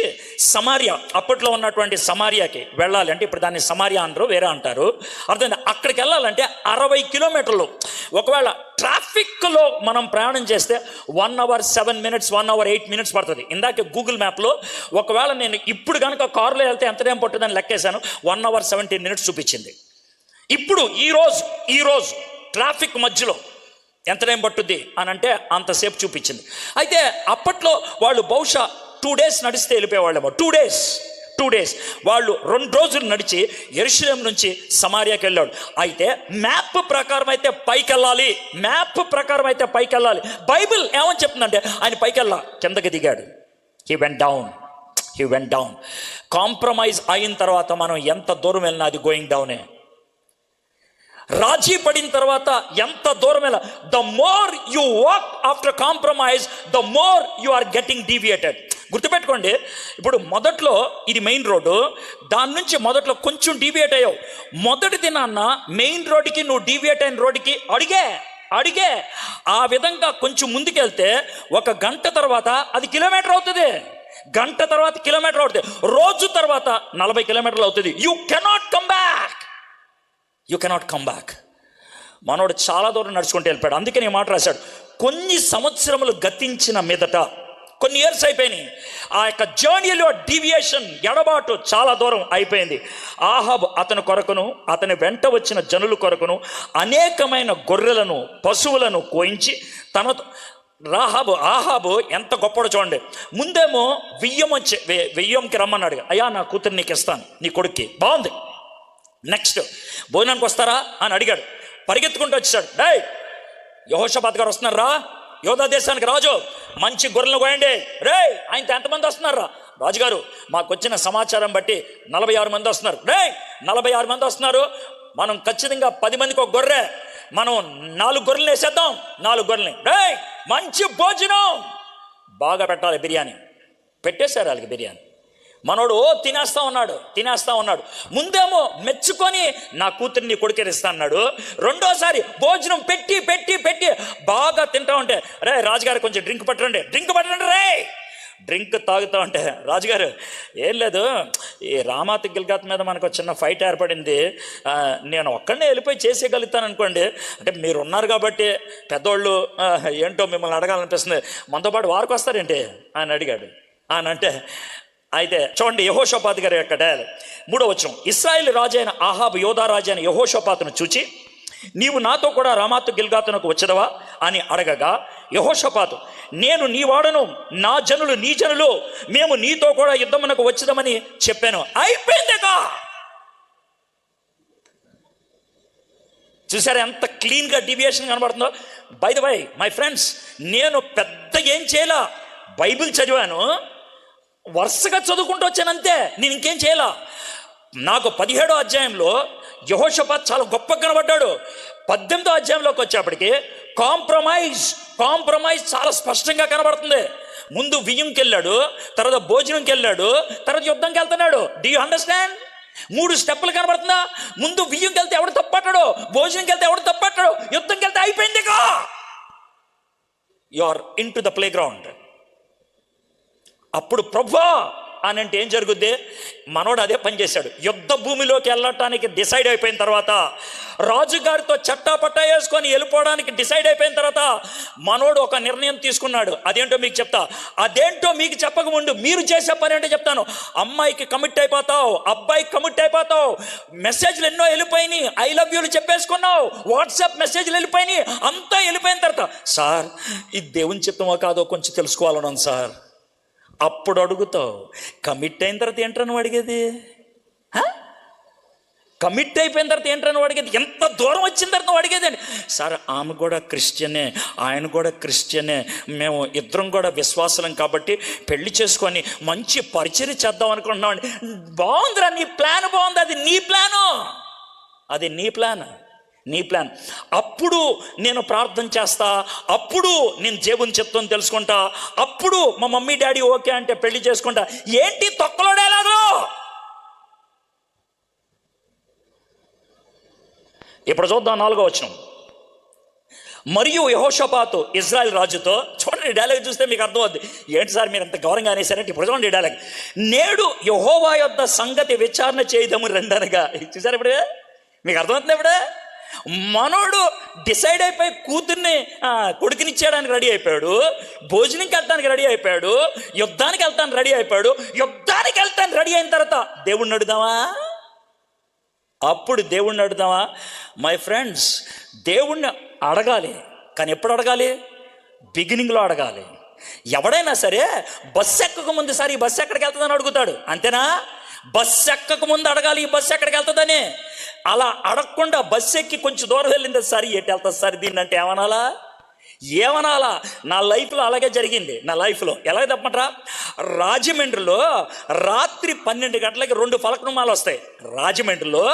సమారియా, అప్పట్లో ఉన్నటువంటి సమారియాకి వెళ్ళాలి అంటే, ఇప్పుడు దాన్ని సమారియా అంటారు, వేరే అంటారు, అర్థమైంది. అక్కడికి వెళ్ళాలంటే 60 కిలోమీటర్లు. ఒకవేళ ట్రాఫిక్లో మనం ప్రయాణం చేస్తే 1 hour 7 minutes, 1 hour 8 minutes పడుతుంది. ఇందాక గూగుల్ మ్యాప్లో ఒకవేళ నేను ఇప్పుడు కనుక కారులో వెళ్తే ఎంత టైం పట్టుతుందని లెక్కేశాను, 1 hour 17 minutes చూపించింది. ఇప్పుడు ఈరోజు ట్రాఫిక్ మధ్యలో ఎంత టైం పట్టుద్ది అని అంటే అంతసేపు చూపించింది. అయితే అప్పట్లో వాళ్ళు బహుశా 2 days నడిస్తే వెళ్ళిపోయేవాళ్ళేమో. 2 days వాళ్ళు 2 రోజులు నడిచి యెరూషలేము నుంచి సమారియాకి వెళ్ళాడు. అయితే మ్యాప్ ప్రకారం అయితే పైకి వెళ్ళాలి. బైబిల్ ఏమని చెప్తుందంటే ఆయన పైకి వెళ్ళా, కిందకి దిగాడు. He went down. కాంప్రమైజ్ అయిన తర్వాత మనం ఎంత దూరం వెళ్ళినా అది గోయింగ్ డౌనే. రాజీ పడిన తర్వాత ఎంత దూరం వెళ్ళా, the more you walk after compromise, the more you are getting deviated. గుర్తుపెట్టుకోండి, ఇప్పుడు మొదట్లో ఇది మెయిన్ రోడ్డు, దాని నుంచి మొదట్లో కొంచెం డీవియేట్ అయ్యావు. మొదటి దినాన్న మెయిన్ రోడ్డుకి నువ్వు డీవియేట్ అయిన రోడ్డుకి అడిగే ఆ విధంగా కొంచెం ముందుకెళ్తే 1 గంట తర్వాత అది కిలోమీటర్ అవుతుంది, గంట తర్వాత కిలోమీటర్ అవుతుంది, రోజు తర్వాత 40 కిలోమీటర్లు అవుతుంది. You cannot come back. మనోడు చాలా దూరం నడుచుకుంటూ వెళ్ళిపోయాడు. అందుకే నేను మాట రాశాడు, కొన్ని సంవత్సరములు గతించిన మీదట, కొన్ని ఇయర్స్ అయిపోయినాయి, ఆ యొక్క జర్నీలో డీవియేషన్, ఎడబాటు చాలా దూరం అయిపోయింది. ఆహాబు అతని కొరకును అతని వెంట వచ్చిన జనుల కొరకును అనేకమైన గొర్రెలను పశువులను కోయించి తనతో ఆహాబు ఎంత గొప్పడో చూడండి. ముందేమో వెయ్యంకి రమ్మన్నాడు. అయ్యా నా కూతురు నీకు ఇస్తాను, నీ కొడుక్కి, బాగుంది, నెక్స్ట్ భోజనానికి వస్తారా అని అడిగాడు. పరిగెత్తుకుంటూ వచ్చాడు. డేయ్, యెహోషాపాత్ గారు వస్తున్నారా, యోధా దేశానికి రాజు, మంచి గొర్రెలను కోయండి. ఆయనతో ఎంతమంది వస్తున్నారా? రాజుగారు మాకు వచ్చిన సమాచారం బట్టి 46 మంది వస్తున్నారు. 46 మంది వస్తున్నారు, మనం ఖచ్చితంగా 10 మందికి ఒక గొర్రె, మనం 4 గొర్రెలు వేసేద్దాం, 4 గొర్రెల్ని. మంచి భోజనం బాగా పెట్టాలి, బిర్యానీ పెట్టేశారు వాళ్ళకి. బిర్యానీ మనోడు తినేస్తా ఉన్నాడు. ముందేమో మెచ్చుకొని నా కూతుర్ని కొడుకేరిస్తా అన్నాడు. రెండోసారి భోజనం పెట్టి బాగా తింటా ఉంటే, రాజుగారు కొంచెం డ్రింక్ పట్టండి డ్రింక్ తాగుతా ఉంటే, రాజుగారు ఏం లేదు, ఈ రామాత్ గిల్గాత్ మీద మనకు చిన్న ఫైట్ ఏర్పడింది, నేను ఒక్కడనే వెళ్ళిపోయి చేసేయగలుగుతాను అనుకోండి, అంటే మీరు ఉన్నారు కాబట్టి పెద్దోళ్ళు ఏంటో మిమ్మల్ని అడగాలనిపిస్తుంది, మనతో పాటు వారికి వస్తారేంటి అని అడిగాడు. అని అంటే, అయితే చూడండి యెహోషాపాతు గారి యొక్క డయల్ 3వ వచనం. ఇశ్రాయేలు రాజు అయిన ఆహాబు యోధా రాజు అయిన యెహోషాపాతును చూచి, నీవు నాతో కూడా రామాతు గిల్గాతునకు వచ్చదవా అని అడగగా, యెహోషాపాతు, నేను నీ వాడను, నా జనులు నీ జనులు, మేము నీతో కూడా యుద్ధమునకు వచ్చదమని చెప్పాను. అయిపోయిందిగా. చూసారా ఎంత క్లీన్గా డీవియేషన్ కనబడుతుందో? By the way my friends, నేను పెద్ద ఏం చేయలా, బైబిల్ చదివాను, వరుసగా చదువుకుంటూ వచ్చానంతే, నేను ఇంకేం చేయలా. నాకు 17వ అధ్యాయంలో యెహోషాపాత్ చాలా గొప్పగా కనబడ్డాడు. 18వ అధ్యాయంలోకి వచ్చేప్పటికి కాంప్రమైజ్ చాలా స్పష్టంగా కనబడుతుంది. ముందు వియ్యంకి వెళ్ళాడు, తర్వాత భోజనంకి వెళ్ళాడు, తర్వాత యుద్ధంకి వెళ్తున్నాడు. Do you understand? 3 స్టెప్పులు కనబడుతుందా? ముందు బియ్యంకి వెళ్తే ఎవడు తప్పట్టాడు, భోజనంకి వెళ్తే ఎవడు తప్పట్టాడు, యుద్ధంకి వెళ్తే అయిపోయింది. You are into the playground. అప్పుడు ప్రభువా అని అంటే ఏం జరుగుద్ది? మనోడు అదే పని చేశాడు. యుద్ధ భూమిలోకి వెళ్ళటానికి డిసైడ్ అయిపోయిన తర్వాత, రాజుగారితో చట్టాపట్టా వేసుకొని వెళ్ళిపోవడానికి డిసైడ్ అయిపోయిన తర్వాత మనోడు ఒక నిర్ణయం తీసుకున్నాడు. అదేంటో మీకు చెప్తా. అదేంటో మీకు చెప్పకముందు మీరు చేసే పని ఏంటో చెప్తాను. అమ్మాయికి కమిట్ అయిపోతావు, అబ్బాయికి కమిట్ అయిపోతావు, మెసేజ్లు ఎన్నో వెళ్ళిపోయినాయి, ఐ లవ్ యూలు చెప్పేసుకున్నావు, వాట్సాప్ మెసేజ్లు వెళ్ళిపోయినాయి, అంతా వెళ్ళిపోయిన తర్వాత సార్ ఇది దేవుని చిత్తమో కాదో కొంచెం తెలుసుకోవాలన్నాను సార్. అప్పుడు అడుగుతావు. కమిట్ అయిన తర్వాత ఏంట్రా నువ్వు అడిగేది? కమిట్ అయిపోయిన తర్వాత ఏంట్రా నువ్వు అడిగేది? ఎంత దూరం వచ్చిన తర్వాత నువ్వు అడిగేదండి. సార్ ఆమె కూడా క్రిస్టియనే, ఆయన కూడా క్రిస్టియనే, మేము ఇద్దరం కూడా విశ్వాసులం కాబట్టి పెళ్లి చేసుకొని మంచి పరిచయం చేద్దాం అనుకుంటున్నామండి. బాగుందిరా, నీ ప్లాన్ బాగుంది, అది నీ ప్లాను, అది నీ ప్లాన్, నీ ప్లాన్. అప్పుడు నేను ప్రార్థన చేస్తా, అప్పుడు నేను దేవుని చెప్తాను తెలుసుకుంటా, అప్పుడు మా మమ్మీ డాడీ ఓకే అంటే పెళ్లి చేసుకుంటా. ఏంటి తొక్కలో డైలాగు? ఇప్పుడు చూద్దాం 4వ వచనం. మరియు యెహోషాపాతు ఇజ్రాయెల్ రాజుతో, చూడండి డైలాగ్ చూస్తే మీకు అర్థమవుద్ది. ఏంటి సార్ మీరు ఎంత గౌరవంగా అనేసారంటే ఇప్పుడు చూడండి డైలాగ్. నేడు యెహోవా యొద్ద సంగతి విచారణ చేయదము రెండనగా. చూసారు ఇప్పుడు? మీకు అర్థమవుతుంది? ఇప్పుడు మనోడు డిసైడ్ అయిపోయి కూతుర్ని కొడుకునిచ్చేయడానికి రెడీ అయిపోయాడు, భోజనంకి వెళ్తానికి రెడీ అయిపోయాడు, యుద్ధానికి వెళ్తానికి రెడీ అయిపోయాడు. యుద్ధానికి వెళ్తానికి రెడీ అయిన తర్వాత దేవుణ్ణి అడుగుదామా? అప్పుడు దేవుణ్ణి అడుగుదామా? మై ఫ్రెండ్స్, దేవుణ్ణి అడగాలి, కానీ ఎప్పుడు అడగాలి? బిగినింగ్లో అడగాలి. ఎవడైనా సరే బస్సు ఎక్కక ముందు సార్ ఈ బస్సు ఎక్కడికి వెళ్తుందని అడుగుతాడు, అంతేనా? బస్సు ఎక్కక ముందు అడగాలి ఈ బస్సు ఎక్కడికి వెళ్తుందని. అలా అడగకుండా బస్సు ఎక్కి కొంచెం దూరం వెళ్ళింది సార్ ఎటు వెళ్తుంది సార్ దీన్ని అంటే ఏమనాలా? ఏమనాలా? నా లైఫ్లో అలాగే జరిగింది. నా లైఫ్లో ఎలాగ తప్పమంటారా? రాజమండ్రిలో రాత్రి 12 గంటలకి 2 ఫలక్నుమాలు వస్తాయి. రాజమండ్రిలో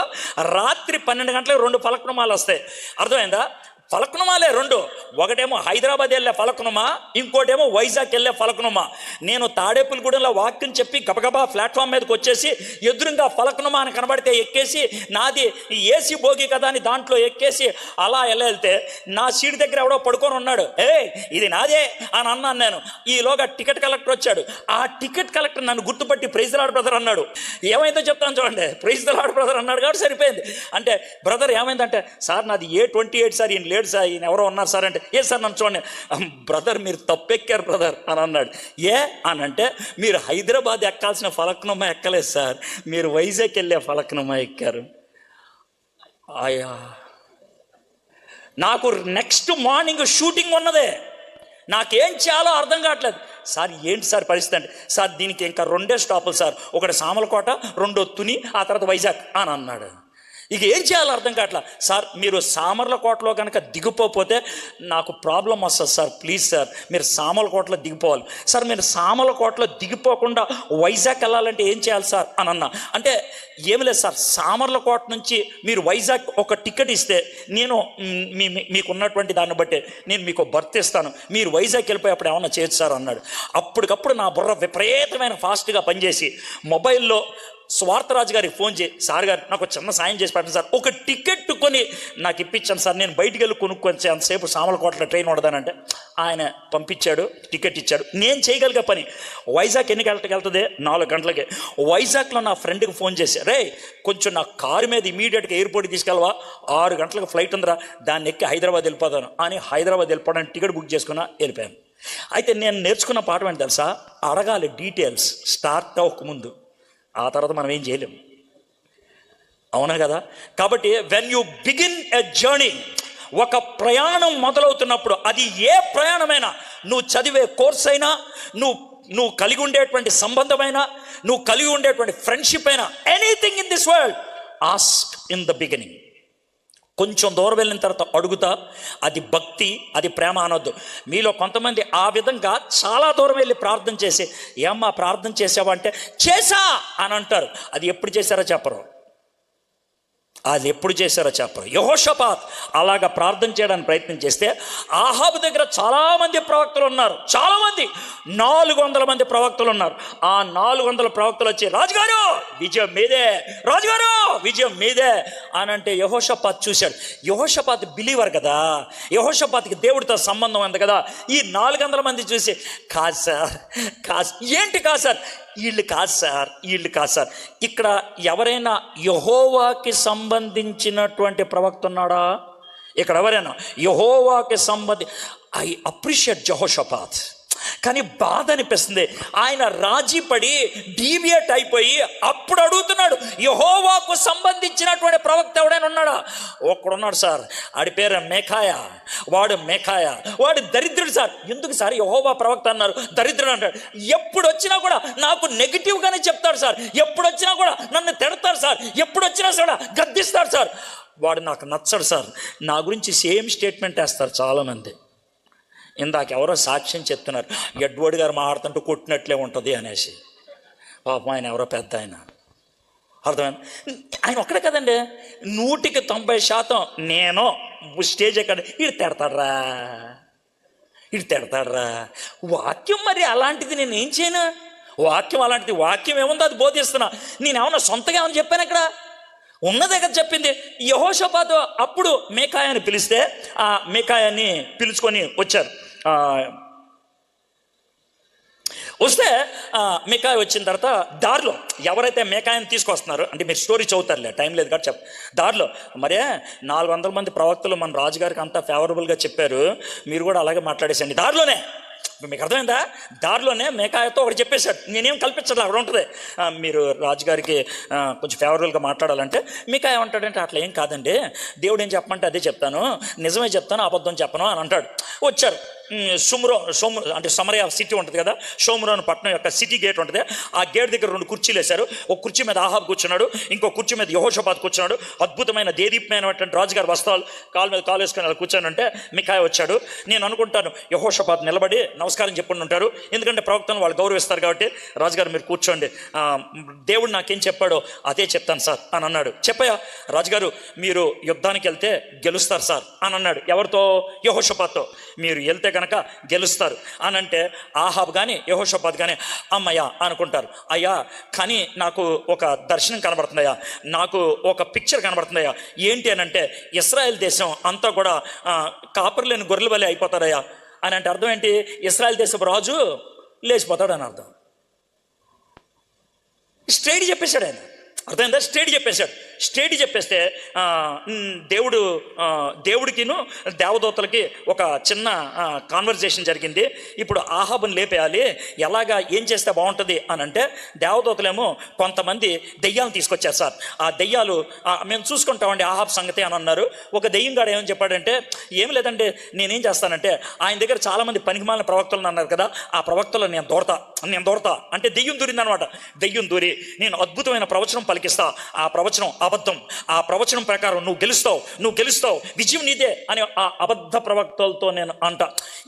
రాత్రి 12 గంటలకి 2 ఫలక్నుమాలు వస్తాయి. అర్థమైందా? ఫలక్నుమాలే 2. ఒకటేమో హైదరాబాద్ వెళ్ళే ఫలక్నుమా, ఇంకోటేమో వైజాగ్ వెళ్ళే ఫలక్నుమా. నేను తాడేపులగూడెంలో వాక్యం చెప్పి గబగబా ప్లాట్ఫామ్ మీదకి వచ్చేసి ఎదురుగా ఫలక్నుమా అని కనబడితే ఎక్కేసి, నాది ఏసీ భోగి కదా అని దాంట్లో ఎక్కేసి అలా వెళ్తే నా సీట్ దగ్గర ఎవడో పడుకొని ఉన్నాడు. ఇది నాదే అని అన్నాను నేను. ఈలోగా టికెట్ కలెక్టర్ వచ్చాడు. ఆ టికెట్ కలెక్టర్ నన్ను గుర్తుపట్టి ప్రైజ్ ది లార్డ్ బ్రదర్ అన్నాడు. ఏమైందో చెప్తాను చూడండి. ప్రైజ్ ది లార్డ్ బ్రదర్ అన్నాడు కాబట్టి సరిపోయింది. అంటే బ్రదర్ ఏమైందంటే, సార్ నాది A28 సార్, ఈయన లేడు సార్, ఈయన ఎవరో ఉన్నారు సార్ అంటే, ఏ సార్ నన్ను చూడండి. బ్రదర్ మీరు తప్పెక్కారు బ్రదర్ అని అన్నాడు. ఏ అని అంటే, మీరు హైదరాబాద్ ఎక్కాల్సిన ఫలక్నుమా ఎక్కలేదు సార్, మీరు వైజాగ్ వెళ్ళే ఫలక్నుమా ఎక్కారు. ఆయా, నాకు నెక్స్ట్ మార్నింగ్ షూటింగ్ ఉన్నదే, నాకేం చేయాలో అర్థం కావట్లేదు. సార్ ఏంటి సార్ పరిస్థితి అంటే, సార్ దీనికి ఇంకా 2 స్టాపులు సార్, ఒకటి సామలకోట, 2 తుని, ఆ తర్వాత వైజాగ్ అని అన్నాడు. ఇక ఏం చేయాలో అర్థం కావట్లా. సార్ మీరు సామర్లకోటలో కనుక దిగిపోతే నాకు ప్రాబ్లం వస్తుంది సార్, ప్లీజ్ సార్ మీరు సామర్లకోటలో దిగిపోవాలి. సార్ మీరు సామర్లకోటలో దిగిపోకుండా వైజాగ్ వెళ్ళాలంటే ఏం చేయాలి సార్ అని అన్నా. అంటే ఏమి లేదు సార్, సామర్లకోట నుంచి మీరు వైజాగ్ ఒక టికెట్ ఇస్తే నేను మీకున్నటువంటి దాన్ని బట్టి నేను మీకు బర్త్ ఇస్తాను, మీరు వైజాగ్ వెళ్ళిపోయి అప్పుడు ఏమన్నా చేయొచ్చు సార్ అన్నాడు. అప్పటికప్పుడు నా బుర్ర విపరీతమైన ఫాస్ట్గా పనిచేసి మొబైల్లో స్వార్థరాజు గారికి ఫోన్ చేసి, సార్ గారు నాకు చిన్న సాయం చేసి పెట్టండి సార్, ఒక టికెట్ కొని నాకు ఇప్పించాను సార్, నేను బయటికి వెళ్ళి కొనుక్కొని అంతసేపు సామలకోటలో ట్రైన్ ఉండదానంటే ఆయన పంపించాడు, టికెట్ ఇచ్చాడు. నేను చేయగలిగే పని, వైజాగ్ ఎన్ని గంటలకు వెళ్తుంది? 4 గంటలకి. వైజాగ్లో నా ఫ్రెండ్కి ఫోన్ చేసి, రే కొంచెం నా కారు మీద ఇమీడియట్గా ఎయిర్పోర్ట్కి తీసుకెళ్ళవా, 6 గంటలకు ఫ్లైట్ ఉందిరా, దాన్ని ఎక్కి హైదరాబాద్ వెళ్ళిపోతాను అని హైదరాబాద్ వెళ్ళిపోవడానికి టికెట్ బుక్ చేసుకున్నా, వెళ్ళిపోయాను. అయితే నేను నేర్చుకున్న పాఠం ఏంటి తెలుసా? అడగాలి డీటెయిల్స్ స్టార్ట్ అవ్వకముందు, ఆ తర్వాత మనం ఏం చేయలేము. అవునా కదా? కాబట్టి when you begin a journey, ఒక ప్రయాణం మొదలవుతున్నప్పుడు, అది ఏ ప్రయాణమైనా, నువ్వు చదివే కోర్స్ అయినా, నువ్వు కలిగి ఉండేటువంటి సంబంధమైనా, నువ్వు కలిగి ఉండేటువంటి ఫ్రెండ్షిప్ అయినా, anything in this world ask in the beginning. కొంచెం దూరం వెళ్ళిన తర్వాత అడుగుతా, అది భక్తి, అది ప్రేమ అనొద్దు. మీలో కొంతమంది ఆ విధంగా చాలా దూరం వెళ్ళి ప్రార్థన చేసి, ఏమ్మా ప్రార్థన చేసావా అంటే చేసా అని అంటారు. అది ఎప్పుడు చేశారో చెప్పరు. అది ఎప్పుడు చేశారో చెప్పరు. యెహోషాపాత్ అలాగా ప్రార్థన చేయడానికి ప్రయత్నం చేస్తే ఆహాబు దగ్గర చాలామంది ప్రవక్తలు ఉన్నారు, చాలామంది 400 మంది ప్రవక్తలు ఉన్నారు. ఆ 400 ప్రవక్తలు వచ్చి రాజుగారు విజయం మీదే, రాజుగారు విజయం మీదే అని అంటే యెహోషాపాత్ చూశాడు. యెహోషాపాత్ బిలీవర్ కదా, యెహోషాపాత్కి దేవుడితో సంబంధం ఉంది కదా. ఈ 400 మంది చూసి కాదు సార్, ఏంటి కాదు సార్, వీళ్ళు కాదు సార్, వీళ్ళు కాదు సార్. ఇక్కడ ఎవరైనా యెహోవాకి సంబంధించినటువంటి ప్రవక్త ఉన్నాడా? ఇక్కడ ఎవరైనా యెహోవాకి ఐ అప్రిషియేట్ యెహోషాపాత్. కానీ బాధ అనిపిస్తుంది, ఆయన రాజీ పడి డీవియేట్ అయిపోయి అప్పుడు అడుగుతున్నాడు యెహోవాకు సంబంధించినటువంటి ప్రవక్త ఎవడైనా ఉన్నాడా? ఒక్కడున్నాడు సార్, ఆడి పేరు మేకాయా. వాడు దరిద్రుడు సార్. ఎందుకు సార్ యెహోవా ప్రవక్త అన్నారు, దరిద్రుడు అంటాడు. ఎప్పుడు వచ్చినా కూడా నాకు నెగిటివ్గానే చెప్తాడు సార్, ఎప్పుడు వచ్చినా కూడా నన్ను తిడతాడు సార్, ఎప్పుడు వచ్చినా కూడా గద్దిస్తాడు సార్. వాడు నాకు నచ్చడు సార్. నా గురించి సేమ్ స్టేట్మెంట్ వేస్తారు చాలామంది. ఇందాక ఎవరో సాక్ష్యం చెప్తున్నారు, ఎడ్వర్డ్ గారు మాట్లాడుతుంటూ కొట్టినట్లే ఉంటుంది అనేసి. పాపం ఆయన ఎవరో పెద్ద ఆయన, అర్థమైంది. ఆయన ఒక్కడే కదండి, 100% నేను స్టేజ్ ఎక్కడ ఇటు తిడతాడరా. వాక్యం మరి అలాంటిది, నేను ఏం చేయను. వాక్యం అలాంటిది, వాక్యం ఏముందో అది బోధిస్తున్నా. నేను ఏమన్నా సొంతగా ఏమన్నా చెప్పాను? ఇక్కడ ఉన్నదే కదా చెప్పింది. యెహోషాపాతు అప్పుడు మేకాయాని పిలిస్తే ఆ మేకాయాన్ని పిలుచుకొని వచ్చారు. వస్తే మేకాయ వచ్చిన తర్వాత దారిలో ఎవరైతే మేకాయని తీసుకొస్తున్నారో, అంటే మీరు స్టోరీ చదువుతారులే, టైం లేదు కాబట్టి దారిలో మరే 400 మంది ప్రవక్తలు మన రాజుగారికి అంతా ఫేవరబుల్గా చెప్పారు, మీరు కూడా అలాగే మాట్లాడేసండి దారిలోనే. మీకు అర్థమైందా? దారిలోనే మేకాయతో ఒకటి చెప్పేశాడు, నేనేం కల్పించదు, అక్కడ ఉంటుంది, మీరు రాజుగారికి కొంచెం ఫేవరబుల్గా మాట్లాడాలంటే. మేకాయ ఏమంటాడంటే అట్లా ఏం కాదండి, దేవుడు ఏం చెప్పమంటే అదే చెప్తాను, నిజమే చెప్తాను, అబద్ధం చెప్పను అని అంటాడు. వచ్చారు అంటే సమరయ సిటీ ఉంటుంది కదా, షోమ్రోను పట్టణం యొక్క సిటీ గేట్ ఉంటుంది. ఆ గేట్ దగ్గర 2 కుర్చీలు వేశారు. ఒక కుర్చీ మీద ఆహాబ్ కూర్చున్నాడు, ఇంకో కుర్చీ మీద యెహోషాపాత్ కూర్చున్నాడు. అద్భుతమైన దేదీప్యమైనటువంటి రాజుగారి వస్త్రాలు కాలు మీద కాలు వేసుకొని అలా కూర్చొని మికాయ వచ్చాడు. నేను అనుకుంటాను యెహోషాపాత్ నిలబడి నమస్కారం చెప్పుకుని ఉంటారు, ఎందుకంటే ప్రవక్తను వాళ్ళు గౌరవిస్తారు కాబట్టి. రాజుగారు మీరు కూర్చోండి, దేవుడు నాకేం చెప్పాడో అదే చెప్తాను సార్ అని అన్నాడు. చెప్పయ్యా రాజుగారు, మీరు యుద్ధానికి వెళ్తే గెలుస్తారు సార్ అని అన్నాడు. ఎవరితో? యెహోషాపాత్తో. మీరు వెళ్తే కనుక గెలుస్తారు అని అంటే ఆహాబ్ కానీ యెహోషాపాత్ కానీ అమ్మయ్యా అనుకుంటారు. అయ్యా కానీ నాకు ఒక దర్శనం కనబడుతుందయ్యా, నాకు ఒక పిక్చర్ కనబడుతుందయ్యా. ఏంటి అని అంటే ఇశ్రాయేల్ దేశం అంతా కూడా కాపరు లేని గొర్రెల వలె అయిపోతారయ్యా అని అంటే అర్థం ఏంటి? ఇశ్రాయేల్ దేశపు రాజు లేచిపోతాడు అని అర్థం. స్ట్రైట్ చెప్పేశాడు ఆయన, అర్థమైందా? స్ట్రైట్ చెప్పేస్తే దేవుడికిను దేవదూతలకి ఒక చిన్న కాన్వర్జేషన్ జరిగింది. ఇప్పుడు ఆహాబుని లేపేయాలి, ఎలాగా ఏం చేస్తే బాగుంటుంది అని అంటే దేవదూతలేమో కొంతమంది దెయ్యాలను తీసుకొచ్చారు సార్. ఆ దెయ్యాలు మేము చూసుకుంటామండి ఆహాబ్ సంగతి అని అన్నారు. ఒక దెయ్యంగాడు ఏమని చెప్పాడంటే, ఏం లేదంటే నేనేం చేస్తానంటే, ఆయన దగ్గర చాలామంది పనికిమాలిన ప్రవక్తలు అన్నారు కదా, ఆ ప్రవక్తలు నేను దూరతా అంటే దెయ్యం దూరిందనమాట. దెయ్యం దూరి నేను అద్భుతమైన ప్రవచనం పలికిస్తా, ఆ ప్రవచనం అబద్ధం, ఆ ప్రవచనం ప్రకారం నువ్వు గెలుస్తావు, విజయం నీదే అని ఆ అబద్ధ ప్రవక్తలతో నేను అంట.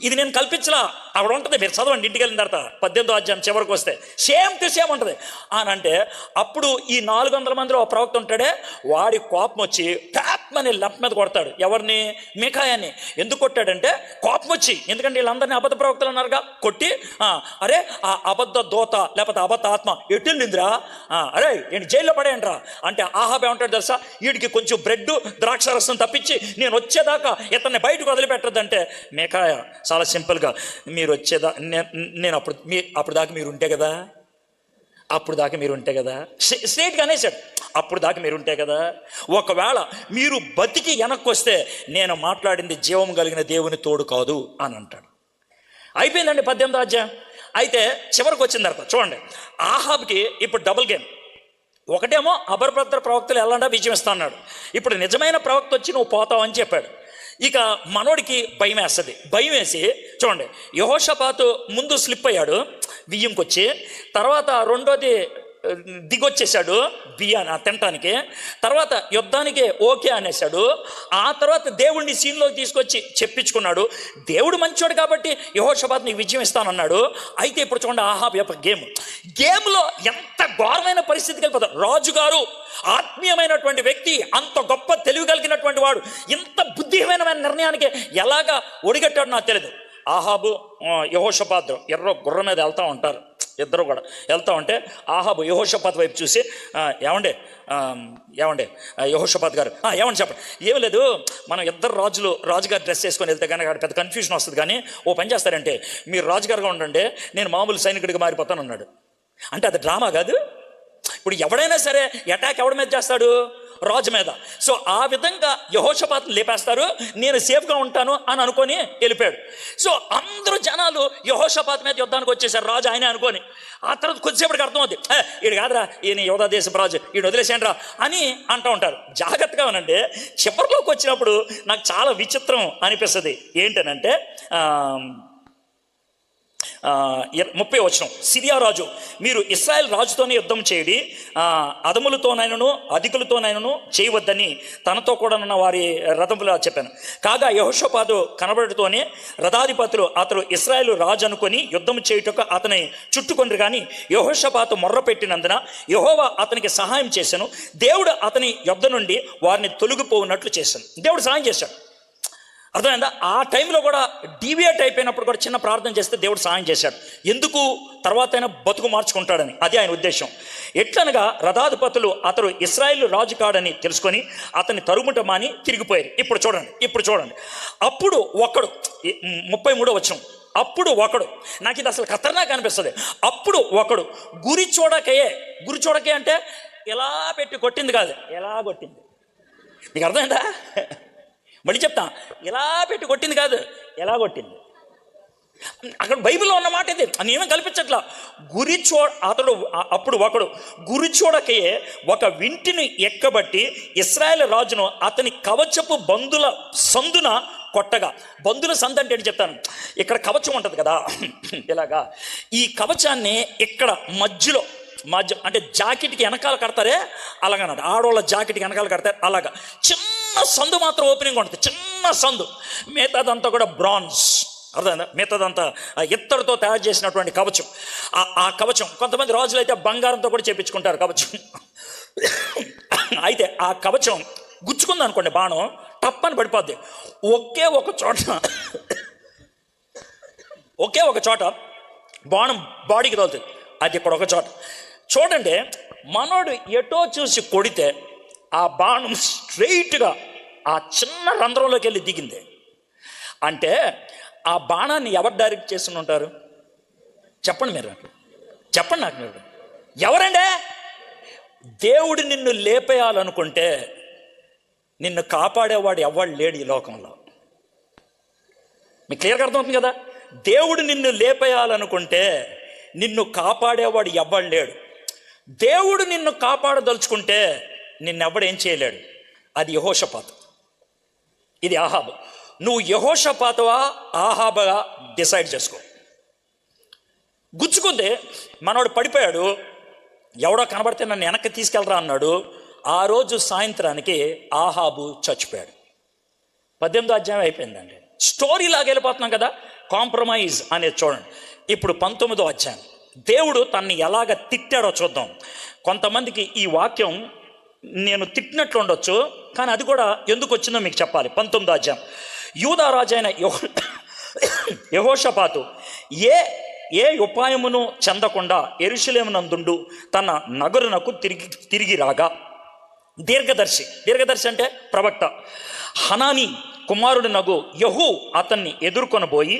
ఇది నేను కల్పించలా, ఆవిడ ఉంటుంది, మీరు చదవండి ఇంటికి వెళ్ళిన తర్వాత 18వ అధ్యాయం చివరికి వస్తే సేమ్ టు సేమ్ ఉంటుంది అని అంటే. అప్పుడు ఈ 400 మందిలో ఒక ప్రవక్త ఉంటాడే, వాడి కోపం వచ్చి ట్యాప్మని లెఫ్ట్ మీద కొడతాడు. ఎవరిని? మికాయాని. ఎందుకు కొట్టాడంటే కోపం వచ్చి, ఎందుకంటే వీళ్ళందరినీ అబద్ధ ప్రవక్తలు అన్నారుగా, కొట్టి అరే ఆ అబద్ధ దోత లేకపోతే అబద్ధ ఆత్మ ఎటు వెళ్ళిందిరా, అరే ఏంటి జైల్లో పడేయండిరా అంటే ఆహాబ్ ఏమంటాడు తెలుసా, వీడికి కొంచెం బ్రెడ్ ద్రాక్షారసం తప్పించి నేను వచ్చేదాకా ఇతన్ని బయటకు వదిలిపెట్టద్దంటే మేకాయ చాలా సింపుల్గా, మీరు వచ్చేదా నేను అప్పుడు దాకా మీరు ఉంటే కదా స్ట్రైట్గా అనేసాడు, అప్పుడు దాకా మీరు ఉంటే కదా, ఒకవేళ మీరు బతికి వెనక్కి వస్తే నేను మాట్లాడింది జీవం కలిగిన దేవుని తోడు కాదు అని అంటాడు. అయిపోయిందండి 18వ అధ్యాయం. అయితే చివరికి వచ్చిన తర్వాత చూడండి, ఆహాబ్కి ఇప్పుడు డబుల్ గేమ్. ఒకటేమో అబద్ధ ప్రవక్తలు ఎలాండా విజయం ఇస్తా అన్నాడు, ఇప్పుడు నిజమైన ప్రవక్త వచ్చి నువ్వు పోతావు అని చెప్పాడు. ఇక మనోడికి భయం వేస్తుంది. భయం వేసి చూడండి, యెహోషాపాతు ముందు స్లిప్ అయ్యాడు విజయంకి వచ్చి, తర్వాత రెండోది దిగొచ్చేసాడు బియ్యాన్ని తినటానికి. తర్వాత యుద్ధానికి ఓకే అనేసాడు. ఆ తర్వాత దేవుడిని సీన్లోకి తీసుకొచ్చి చెప్పించుకున్నాడు. దేవుడు మంచోడు కాబట్టి యెహోషాపాతు నీకు విజయం ఇస్తానన్నాడు. అయితే ఇప్పుడు చూడండి ఆహాబు యొక్క గేమ్లో ఎంత ఘోరమైన పరిస్థితికి వెళ్ళిపోతాడు. రాజుగారు ఆత్మీయమైనటువంటి వ్యక్తి, అంత గొప్ప తెలివి కలిగినటువంటి వాడు, ఇంత బుద్ధిహీనమైన నిర్ణయానికి ఎలాగా ఒడిగట్టాడు నాకు తెలియదు. ఆహాబు యెహోషాపాతు ఎర్ర గుర్ర మీద వెళ్తూ ఉంటారు, ఇద్దరు కూడా వెళ్తూ ఉంటే ఆహాబు యెహోషాపాతు వైపు చూసి ఏమండే యెహోషాపాతు గారు ఏమని చెప్పండి. ఏం లేదు, మనం ఇద్దరు రాజుగారు డ్రెస్ వేసుకొని వెళ్తే కానీ అక్కడ పెద్ద కన్ఫ్యూజన్ వస్తుంది, కానీ ఓ పని చేస్తారంటే మీరు రాజుగారుగా ఉండండి, నేను మామూలు సైనికుడిగా మారిపోతాను అన్నాడు. అంటే అది డ్రామా కాదు. ఇప్పుడు ఎవడైనా సరే అటాక్ ఎవడి మీద చేస్తాడు? రాజు మీద. సో ఆ విధంగా యెహోషాపాతుని లేపేస్తారు, నేను సేఫ్గా ఉంటాను అని అనుకొని వెళ్ళిపోయాడు. సో అందరూ జనాలు యెహోషాపాతు మీద యుద్ధానికి వచ్చేసారు, రాజు ఆయనే అనుకొని. ఆ తర్వాత కొద్దిసేపటికి అర్థమవుతుంది, ఈడు కాదురా, ఈయన యోధా దేశపు రాజు, ఈయన వదిలేసేయండి రా అని అంటూ ఉంటారు. జాగ్రత్తగా ఉనండి. చివరిలోకి వచ్చినప్పుడు నాకు చాలా విచిత్రం అనిపిస్తుంది. ఏంటనంటే 30 వచనం, సిరియా రాజు మీరు ఇశ్రాయేల్ రాజుతోనే యుద్ధం చేయడి, అదములతోనైనను అధికులతోనైనను చేయవద్దని తనతో కూడా ఉన్న వారి రథములా చెప్పాను. కాగా యెహోషాపాతు కనబడుతూనే రథాధిపతులు అతడు ఇశ్రాయేలు రాజు అనుకొని యుద్ధం చేయుటకు అతని చుట్టుకొండ్రు. కానీ యెహోషాపాతు మొర్ర పెట్టినందున యెహోవా అతనికి సహాయం చేశాను. దేవుడు అతని యుద్ధ నుండి వారిని తొలగిపోయినట్లు చేశాను. దేవుడు సహాయం చేశాడు. అర్థమైందా? ఆ టైంలో కూడా డీవియేట్ అయిపోయినప్పుడు కూడా చిన్న ప్రార్థన చేస్తే దేవుడు సహాయం చేశాడు. ఎందుకు? తర్వాత అయినా బతుకు మార్చుకుంటాడని. అది ఆయన ఉద్దేశం. ఎట్లనగా రథాధిపతులు అతడు ఇశ్రాయేలు రాజు కాడని తెలుసుకొని అతన్ని తరుముట మాని తిరిగిపోయారు. ఇప్పుడు చూడండి. అప్పుడు ఒకడు, 33వ వచనం, అప్పుడు ఒకడు, నాకు ఇది అసలు ఖతర్నాక్ అనిపిస్తుంది. అప్పుడు ఒకడు గురి చూడకే అంటే ఎలా పెట్టి కొట్టింది కాదు, ఎలా కొట్టింది. మీకు అర్థమైందా? మళ్ళీ చెప్తా, ఇలా పెట్టి కొట్టింది కాదు, ఎలా కొట్టింది. అక్కడ బైబిల్లో ఉన్న మాట ఇది, నేనేం కల్పించట్లా. అప్పుడు ఒకడు గురి చూడకే ఒక వింటిని ఎక్కబట్టి ఇశ్రాయేల్ రాజును అతని కవచపు బందుల సందున కొట్టగా. బందుల సందు అంటే ఏంటి చెప్తాను. ఇక్కడ కవచం ఉంటుంది కదా, ఇలాగా ఈ కవచాన్ని ఇక్కడ మధ్య అంటే జాకెట్కి వెనకాల కడతారే అలాగన్నది. ఆడవాళ్ళ జాకెట్కి వెనకాల కడతారు అలాగా. చిన్న సందు మాత్రం ఓపెనింగ్ ఉంటుంది, చిన్న సందు. మిగతాదంతా కూడా బ్రాంజ్, అర్థమైందా? మిగతాదంతా ఇత్తడితో తయారు చేసినటువంటి కవచం. ఆ కవచం కొంతమంది రాజులు అయితే బంగారంతో కూడా చేపించుకుంటారు కవచం. అయితే ఆ కవచం గుచ్చుకుంది అనుకోండి, బాణం టప్పని పడిపోద్ది. ఒకే ఒక చోట బాణం బాడీకి తగులుతుంది. అది ఇక్కడ ఒక చోట. చూడండి, మనోడు ఎటో చూసి కొడితే ఆ బాణం స్ట్రైట్గా ఆ చిన్న రంధ్రంలోకి వెళ్ళి దిగింది. అంటే ఆ బాణాన్ని ఎవరు డైరెక్ట్ చేసి ఉంటారు? చెప్పండి నాకు మీరు. ఎవరండి? దేవుడు నిన్ను లేపేయాలనుకుంటే నిన్ను కాపాడేవాడు ఎవడు లేడు ఈ లోకంలో. మీకు క్లియర్గా అర్థమవుతుంది కదా? దేవుడు నిన్ను లేపేయాలనుకుంటే నిన్ను కాపాడేవాడు ఎవ్వడు లేడు. దేవుడు నిన్ను కాపాడదలుచుకుంటే నిన్నెవ్వడేం చేయలేడు. అది యెహోషాపాతు, ఇది ఆహాబు. నువ్వు యెహోషాపాతువా ఆహాబుగా డిసైడ్ చేసుకో. గుచ్చుకుంది, మనోడు పడిపోయాడు. ఎవడో కనబడితే నన్ను వెనక్కి తీసుకెళ్ళరా అన్నాడు. ఆ రోజు సాయంత్రానికి ఆహాబు చచ్చిపోయాడు. 18వ అధ్యాయం అయిపోయిందండి. స్టోరీ లాగా వెళ్ళిపోతున్నాం కదా, కాంప్రమైజ్ అనేది చూడండి. ఇప్పుడు 19వ అధ్యాయం. దేవుడు తన్ని ఎలాగ తిట్టాడో చూద్దాం. కొంతమందికి ఈ వాక్యం నేను తిట్టినట్లు ఉండొచ్చు, కానీ అది కూడా ఎందుకు వచ్చిందో మీకు చెప్పాలి. 19వ అధ్యాయం. యూదా రాజైన యెహోషాపాతు ఏ ఉపాయమును చెందకుండా యెరూషలేమునందుండు తన నగరునకు తిరిగి రాగా దీర్ఘదర్శి అంటే ప్రవక్త హనానీ కుమారుడు నగు యెహూ అతన్ని ఎదుర్కొనబోయి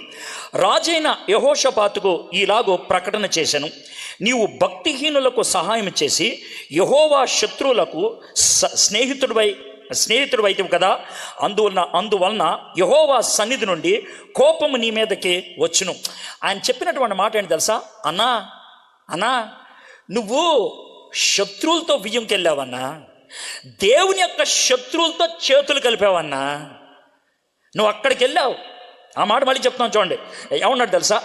రాజైన యెహోషాపాతుకు ఈలాగూ ప్రకటన చేశాను. నీవు భక్తిహీనులకు సహాయం చేసి యెహోవా శత్రువులకు స్నేహితుడివైతివి కదా, అందువలన యెహోవా సన్నిధి నుండి కోపము నీ మీదకి వచ్చును. ఆయన చెప్పినటువంటి మాట ఏంటి తెలుసా? అన్నా నువ్వు శత్రువులతో బియ్యంకి వెళ్ళావన్నా, దేవుని యొక్క శత్రువులతో చేతులు కలిపావన్నా, నువ్వు అక్కడికి వెళ్ళావు. ఆ మాట మళ్ళీ చెప్తాను చూడండి. ఏమన్నాడు తెలుసా?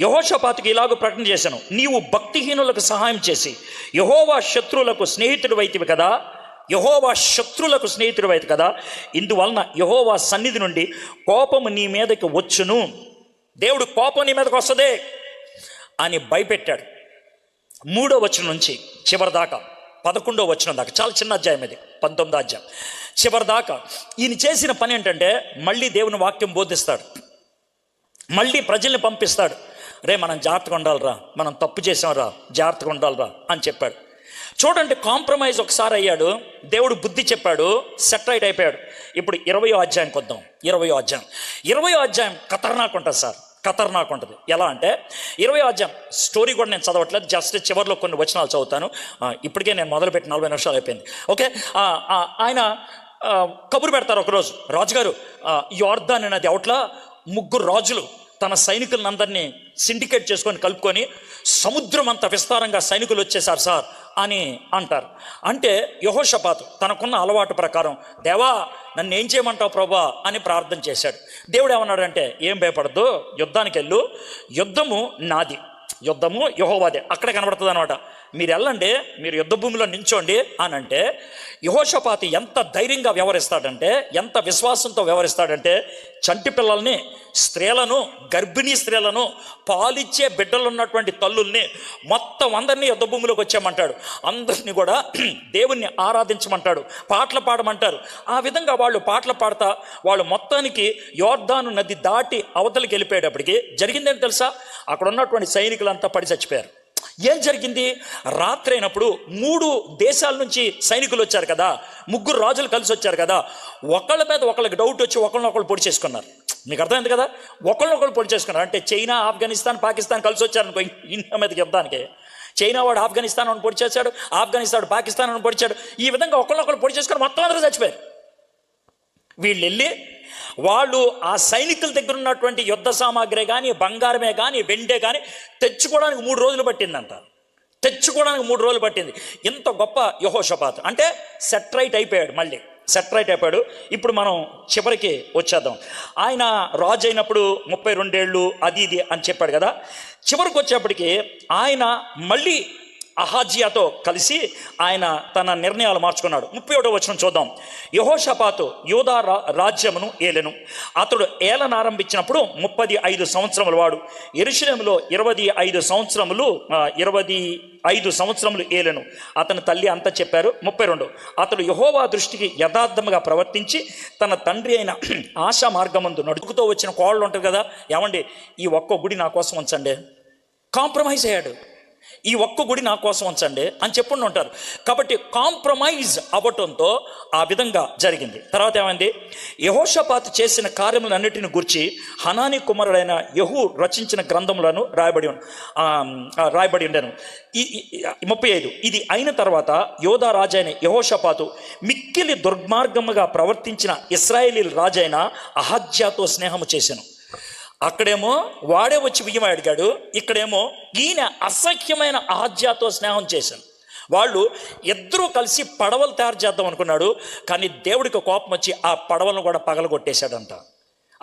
యెహోషాపాతుకి ఇలాగ ప్రకటన చేశాను, నీవు భక్తిహీనులకు సహాయం చేసి యెహోవా శత్రువులకు స్నేహితుడు వైతివి కదా, యెహోవా శత్రువులకు స్నేహితుడు వైతి కదా, ఇందువలన యెహోవా సన్నిధి నుండి కోపము నీ మీదకి వచ్చును, దేవుడు కోపం నీ మీదకి వస్తుంది అని భయపెట్టాడు. 3వ వచనం నుంచి చివరి దాకా 11వ వచనం దాకా, చాలా చిన్న అధ్యాయం ఇది, 19వ అధ్యాయం చివరి దాకా ఈయన చేసిన పని ఏంటంటే మళ్ళీ దేవుని వాక్యం బోధిస్తాడు, మళ్ళీ ప్రజల్ని పంపిస్తాడు. రే మనం జాగ్రత్తగా ఉండాలిరా, మనం తప్పు చేసాంరా, జాగ్రత్తగా ఉండాలిరా అని చెప్పాడు. చూడండి, కాంప్రమైజ్ ఒకసారి అయ్యాడు, దేవుడు బుద్ధి చెప్పాడు, సెటరైట్ అయిపోయాడు. ఇప్పుడు 20వ అధ్యాయంకి వద్దాం. 20వ అధ్యాయం ఖతర్నాక్ ఉంటుంది సార్, ఖతర్నాక్ ఉంటుంది. ఎలా అంటే 20వ అధ్యాయం స్టోరీ కూడా నేను చదవట్లేదు, జస్ట్ చివరిలో కొన్ని వచనాలు చదువుతాను. ఇప్పటికే నేను మొదలుపెట్టి 40 నిమిషాలు అయిపోయింది. ఓకే, ఆయన కబురు పెడతారు ఒకరోజు, రాజుగారు యోర్దాను నది అవట్ల 3 రాజులు తన సైనికులందరినీ సిండికేట్ చేసుకొని కలుపుకొని సముద్రం అంత విస్తారంగా సైనికులు వచ్చేసారు సార్ అని అంటారు. అంటే యెహోషాపాతు తనకున్న అలవాటు ప్రకారం, దేవా నన్ను ఏం చేయమంటావు ప్రభా అని ప్రార్థన చేశాడు. దేవుడు ఏమన్నాడంటే, ఏం భయపడద్దు, యుద్ధానికి వెళ్ళు, యుద్ధము నాది, యుద్ధము యెహోవాదే. అక్కడే కనబడుతుంది అనమాట. మీరు వెళ్ళండి, మీరు యుద్ధ భూమిలో నించోండి అని అంటే యెహోషాపాతు ఎంత ధైర్యంగా వ్యవహరిస్తాడంటే, ఎంత విశ్వాసంతో వ్యవహరిస్తాడంటే, చంటి పిల్లల్ని, స్త్రీలను, గర్భిణీ స్త్రీలను, పాలిచ్చే బిడ్డలు ఉన్నటువంటి తల్లుల్ని మొత్తం అందరినీ యుద్ధ భూమిలోకి వచ్చేయమంటాడు. అందరినీ కూడా దేవుణ్ణి ఆరాధించమంటాడు, పాటలు పాడమంటారు. ఆ విధంగా వాళ్ళు పాటలు పాడతా వాళ్ళు మొత్తానికి యోర్దాను నది దాటి అవతలికి వెళ్ళిపోయేటప్పటికి జరిగిందేంటి తెలుసా? అక్కడ ఉన్నటువంటి సైనికులంతా పడి చచ్చిపోయారు. ఏం జరిగింది? రాత్రి అయినప్పుడు 3 దేశాల నుంచి సైనికులు వచ్చారు కదా, 3 రాజులు కలిసి వచ్చారు కదా, ఒకళ్ళ మీద ఒకళ్ళకి డౌట్ వచ్చి ఒకళ్ళనొకళ్ళు పొడి చేసుకున్నారు. మీకు అర్థమైంది కదా, ఒకళ్ళనొకళ్ళు పొడి చేసుకున్నారు. అంటే చైనా, ఆఫ్ఘనిస్తాన్, పాకిస్తాన్ కలిసి వచ్చారనుకో ఇండియా మీదకి యుద్ధానికి. చైనా వాడు ఆఫ్ఘనిస్తాన్ అని పొడి చేశాడు, ఆఫ్ఘనిస్తాన్ పాకిస్తాన్ అని పొడిచాడు. ఈ విధంగా ఒకళ్ళనొకళ్ళు పొడి చేసుకొని మొత్తం అందరూ చచ్చిపోయారు. వీళ్ళు వెళ్ళి వాళ్ళు ఆ సైనికుల దగ్గర ఉన్నటువంటి యుద్ధ సామాగ్రి కానీ, బంగారమే కానీ, వెండే కానీ తెచ్చుకోవడానికి 3 రోజులు పట్టిందంట. తెచ్చుకోవడానికి 3 రోజులు పట్టింది. ఇంత గొప్ప యెహోషాపాతు అంటే సెటరైట్ అయిపోయాడు, మళ్ళీ సెటరైట్ అయిపోయాడు. ఇప్పుడు మనం చివరికి వచ్చేద్దాం. ఆయన రాజు అయినప్పుడు 32 ఏళ్ళు అది ఇది అని చెప్పాడు కదా, చివరికి వచ్చేప్పటికి ఆయన మళ్ళీ అహాజ్యాతో కలిసి ఆయన తన నిర్ణయాలు మార్చుకున్నాడు. 31వ వచనం చూద్దాం. యెహోషాపాతు యూదా రాజ్యమును ఏలెను. అతడు ఏలన ఆరంభించినప్పుడు 35 సంవత్సరముల వాడు. యెరూషలేములో 25 సంవత్సరములు ఏలెను. అతని తల్లి అంతా చెప్పారు. 32 అతడు యెహోవా దృష్టికి యథార్థముగా ప్రవర్తించి తన తండ్రి అయిన ఆశా మార్గమందు నడుకుతో వచ్చిన కోళ్ళు ఉంటుంది కదా, ఏమండి ఈ ఒక్క గుడి నా కోసం ఉంచండి, కాంప్రమైజ్ అయ్యాడు. ఈ ఒక్క గుడి నా కోసం ఉంచండి అని చెప్పుండి ఉంటారు. కాబట్టి కాంప్రమైజ్ అవ్వటంతో ఆ విధంగా జరిగింది. తర్వాత ఏమైంది? యెహోషాపాతు చేసిన కార్యములన్నిటిని గురించి హనానీ కుమారుడైన యెహూ రచించిన గ్రంథములను రాయబడి ఉండెను. 35 ఇది అయిన తర్వాత యోధా రాజైన యెహోషాపాతు మిక్కిలి దుర్మార్గముగా ప్రవర్తించిన ఇశ్రాయేలీల రాజైన అహజ్యాతో స్నేహము చేసెను. అక్కడేమో వాడే వచ్చి బియ్యం అడిగాడు, ఇక్కడేమో ఈయన అసఖ్యమైన అహజ్యాతో స్నేహం చేశాను. వాళ్ళు ఇద్దరూ కలిసి పడవలు తయారు చేద్దాం అనుకున్నాడు, కానీ దేవుడికి కోపం వచ్చి ఆ పడవలను కూడా పగలగొట్టేశాడంట.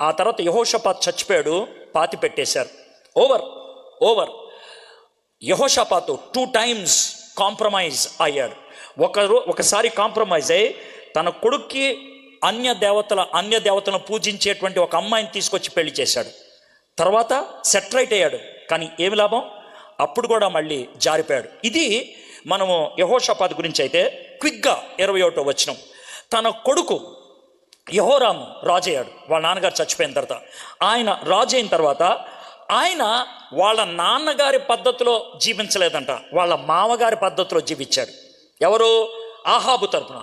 ఆ తర్వాత యెహోషాపాతు చచ్చిపోయాడు, పాతి పెట్టేశారు. ఓవర్. యెహోషాపాతు 2 times కాంప్రమైజ్ అయ్యాడు. ఒకసారి కాంప్రమైజ్ అయ్యి తన కొడుక్కి అన్య దేవతలను పూజించేటువంటి ఒక అమ్మాయిని తీసుకొచ్చి పెళ్లి చేశాడు. తర్వాత సెటరైట్ అయ్యాడు, కానీ ఏమి లాభం? అప్పుడు కూడా మళ్ళీ జారిపోయాడు. ఇది మనము యెహోషాపాతు గురించి అయితే క్విక్గా 21వ వచనం. తన కొడుకు యెహోరాము రాజయ్యాడు. వాళ్ళ నాన్నగారు చచ్చిపోయిన తర్వాత ఆయన రాజు అయిన తర్వాత ఆయన వాళ్ళ నాన్నగారి పద్ధతిలో జీవించలేదంట, వాళ్ళ మామగారి పద్ధతిలో జీవించాడు. ఎవరు? ఆహాబు తరపున.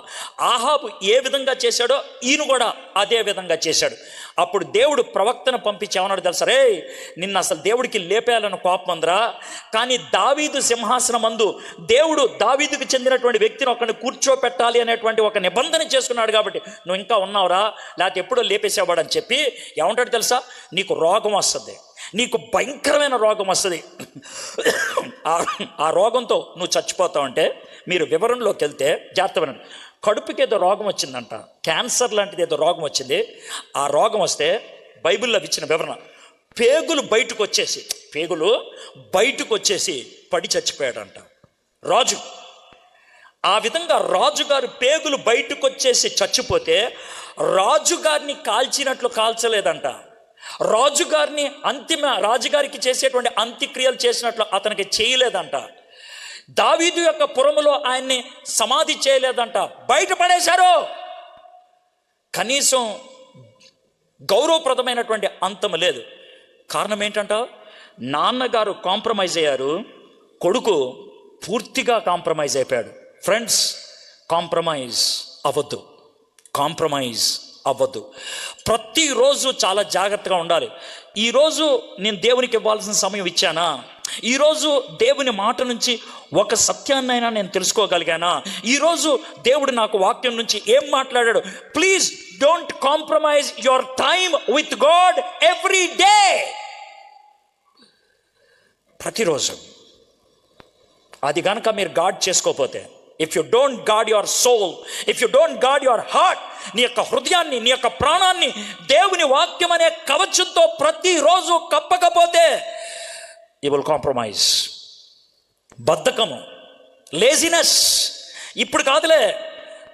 ఆహాబు ఏ విధంగా చేశాడో ఈయన కూడా అదే విధంగా చేశాడు. అప్పుడు దేవుడు ప్రవక్తను పంపించి ఏమన్నాడు తెలుసా? రే నిన్న అసలు దేవుడికి లేపేయాలని కోపం ఉందిరా, కానీ దావీదు సింహాసనం మందు దేవుడు దావీదుకు చెందినటువంటి వ్యక్తిని ఒకరిని కూర్చోపెట్టాలి అనేటువంటి ఒక నిబంధన చేసుకున్నాడు కాబట్టి నువ్వు ఇంకా ఉన్నావురా, లేకపోతే ఎప్పుడో లేపేసేవాడు అని చెప్పి ఏమంటాడు తెలుసా? నీకు రోగం వస్తుంది, నీకు భయంకరమైన రోగం వస్తుంది, ఆ రోగంతో నువ్వు చచ్చిపోతావు. అంటే మీరు వివరణలోకి వెళ్తే జాగ్రత్త వినండి. కడుపుకి ఏదో రోగం వచ్చిందంట, క్యాన్సర్ లాంటిది ఏదో రోగం వచ్చింది. ఆ రోగం వస్తే బైబిల్లో ఇచ్చిన వివరణ పేగులు బయటకు వచ్చేసి పడి చచ్చిపోయాడంట రాజు. ఆ విధంగా రాజుగారు పేగులు బయటకు వచ్చేసి చచ్చిపోతే రాజుగారిని కాల్చినట్లు కాల్చలేదంట. రాజుగారికి చేసేటువంటి అంత్యక్రియలు చేసినట్లు అతనికి చేయలేదంట. దావీదు యొక్క పురములో ఆయన్ని సమాధి చేయలేదంట, బయటపడేశారు. కనీసం గౌరవప్రదమైనటువంటి అంతం లేదు. కారణం ఏంటంట, నాన్నగారు కాంప్రమైజ్ అయ్యారు, కొడుకు పూర్తిగా కాంప్రమైజ్ అయిపోయాడు. ఫ్రెండ్స్, కాంప్రమైజ్ అవ్వద్దు. ప్రతిరోజు చాలా జాగ్రత్తగా ఉండాలి. ఈరోజు నేను దేవునికి ఇవ్వాల్సిన సమయం ఇచ్చానా? ఈరోజు దేవుని మాట నుంచి ఒక సత్యాన్నైనా నేను తెలుసుకోగలిగానా? ఈరోజు దేవుడు నాకు వాక్యం నుంచి ఏం మాట్లాడాడు? Please don't compromise your time with God every day. ప్రతిరోజు అది కనుక మీరు గాడ్ చేసుకోకపోతే, if you don't guard your soul, if you don't guard your heart, నీ యొక్క హృదయాన్ని, నీ యొక్క ప్రాణాన్ని దేవుని వాక్యం అనే కవచంతో ప్రతిరోజు కప్పకపోతే యు విల్ కాంప్రమైజ్. బద్ధకము, లేజినెస్, ఇప్పుడు కాదులే,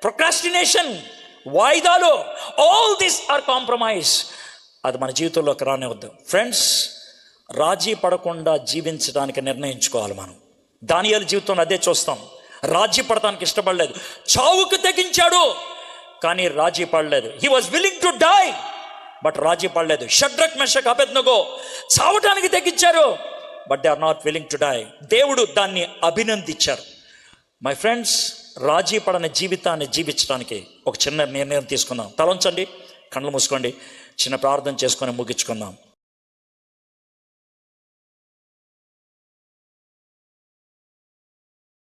ప్రొక్రాస్టినేషన్, వాయిదాలు, ఆల్ దిస్ ఆర్ కాంప్రమైజ్. అది మన జీవితంలోకి రానివద్దు. ఫ్రెండ్స్, రాజీ పడకుండా జీవించడానికి నిర్ణయించుకోవాలి మనం. దానియేలు జీవితంలో అదే చూస్తాం. రాజీ పడటానికి ఇష్టపడలేదు, చావుకు తెగించాడు కానీ రాజీ పడలేదు. He was willing to die but రాజీ పడలేదు. షడ్రక్, మెషక్, అబేద్నెగో చావటానికి తెగించారు but they are not willing to die. దేవుడు దాన్ని అభినందించారు. మై ఫ్రెండ్స్, రాజీ పడని జీవితాన్ని జీవించడానికి ఒక చిన్న నిర్ణయం తీసుకుందాం. తలంచండి, కళ్ళు మూసుకోండి, చిన్న ప్రార్థన చేసుకొని ముగించుకుందాం.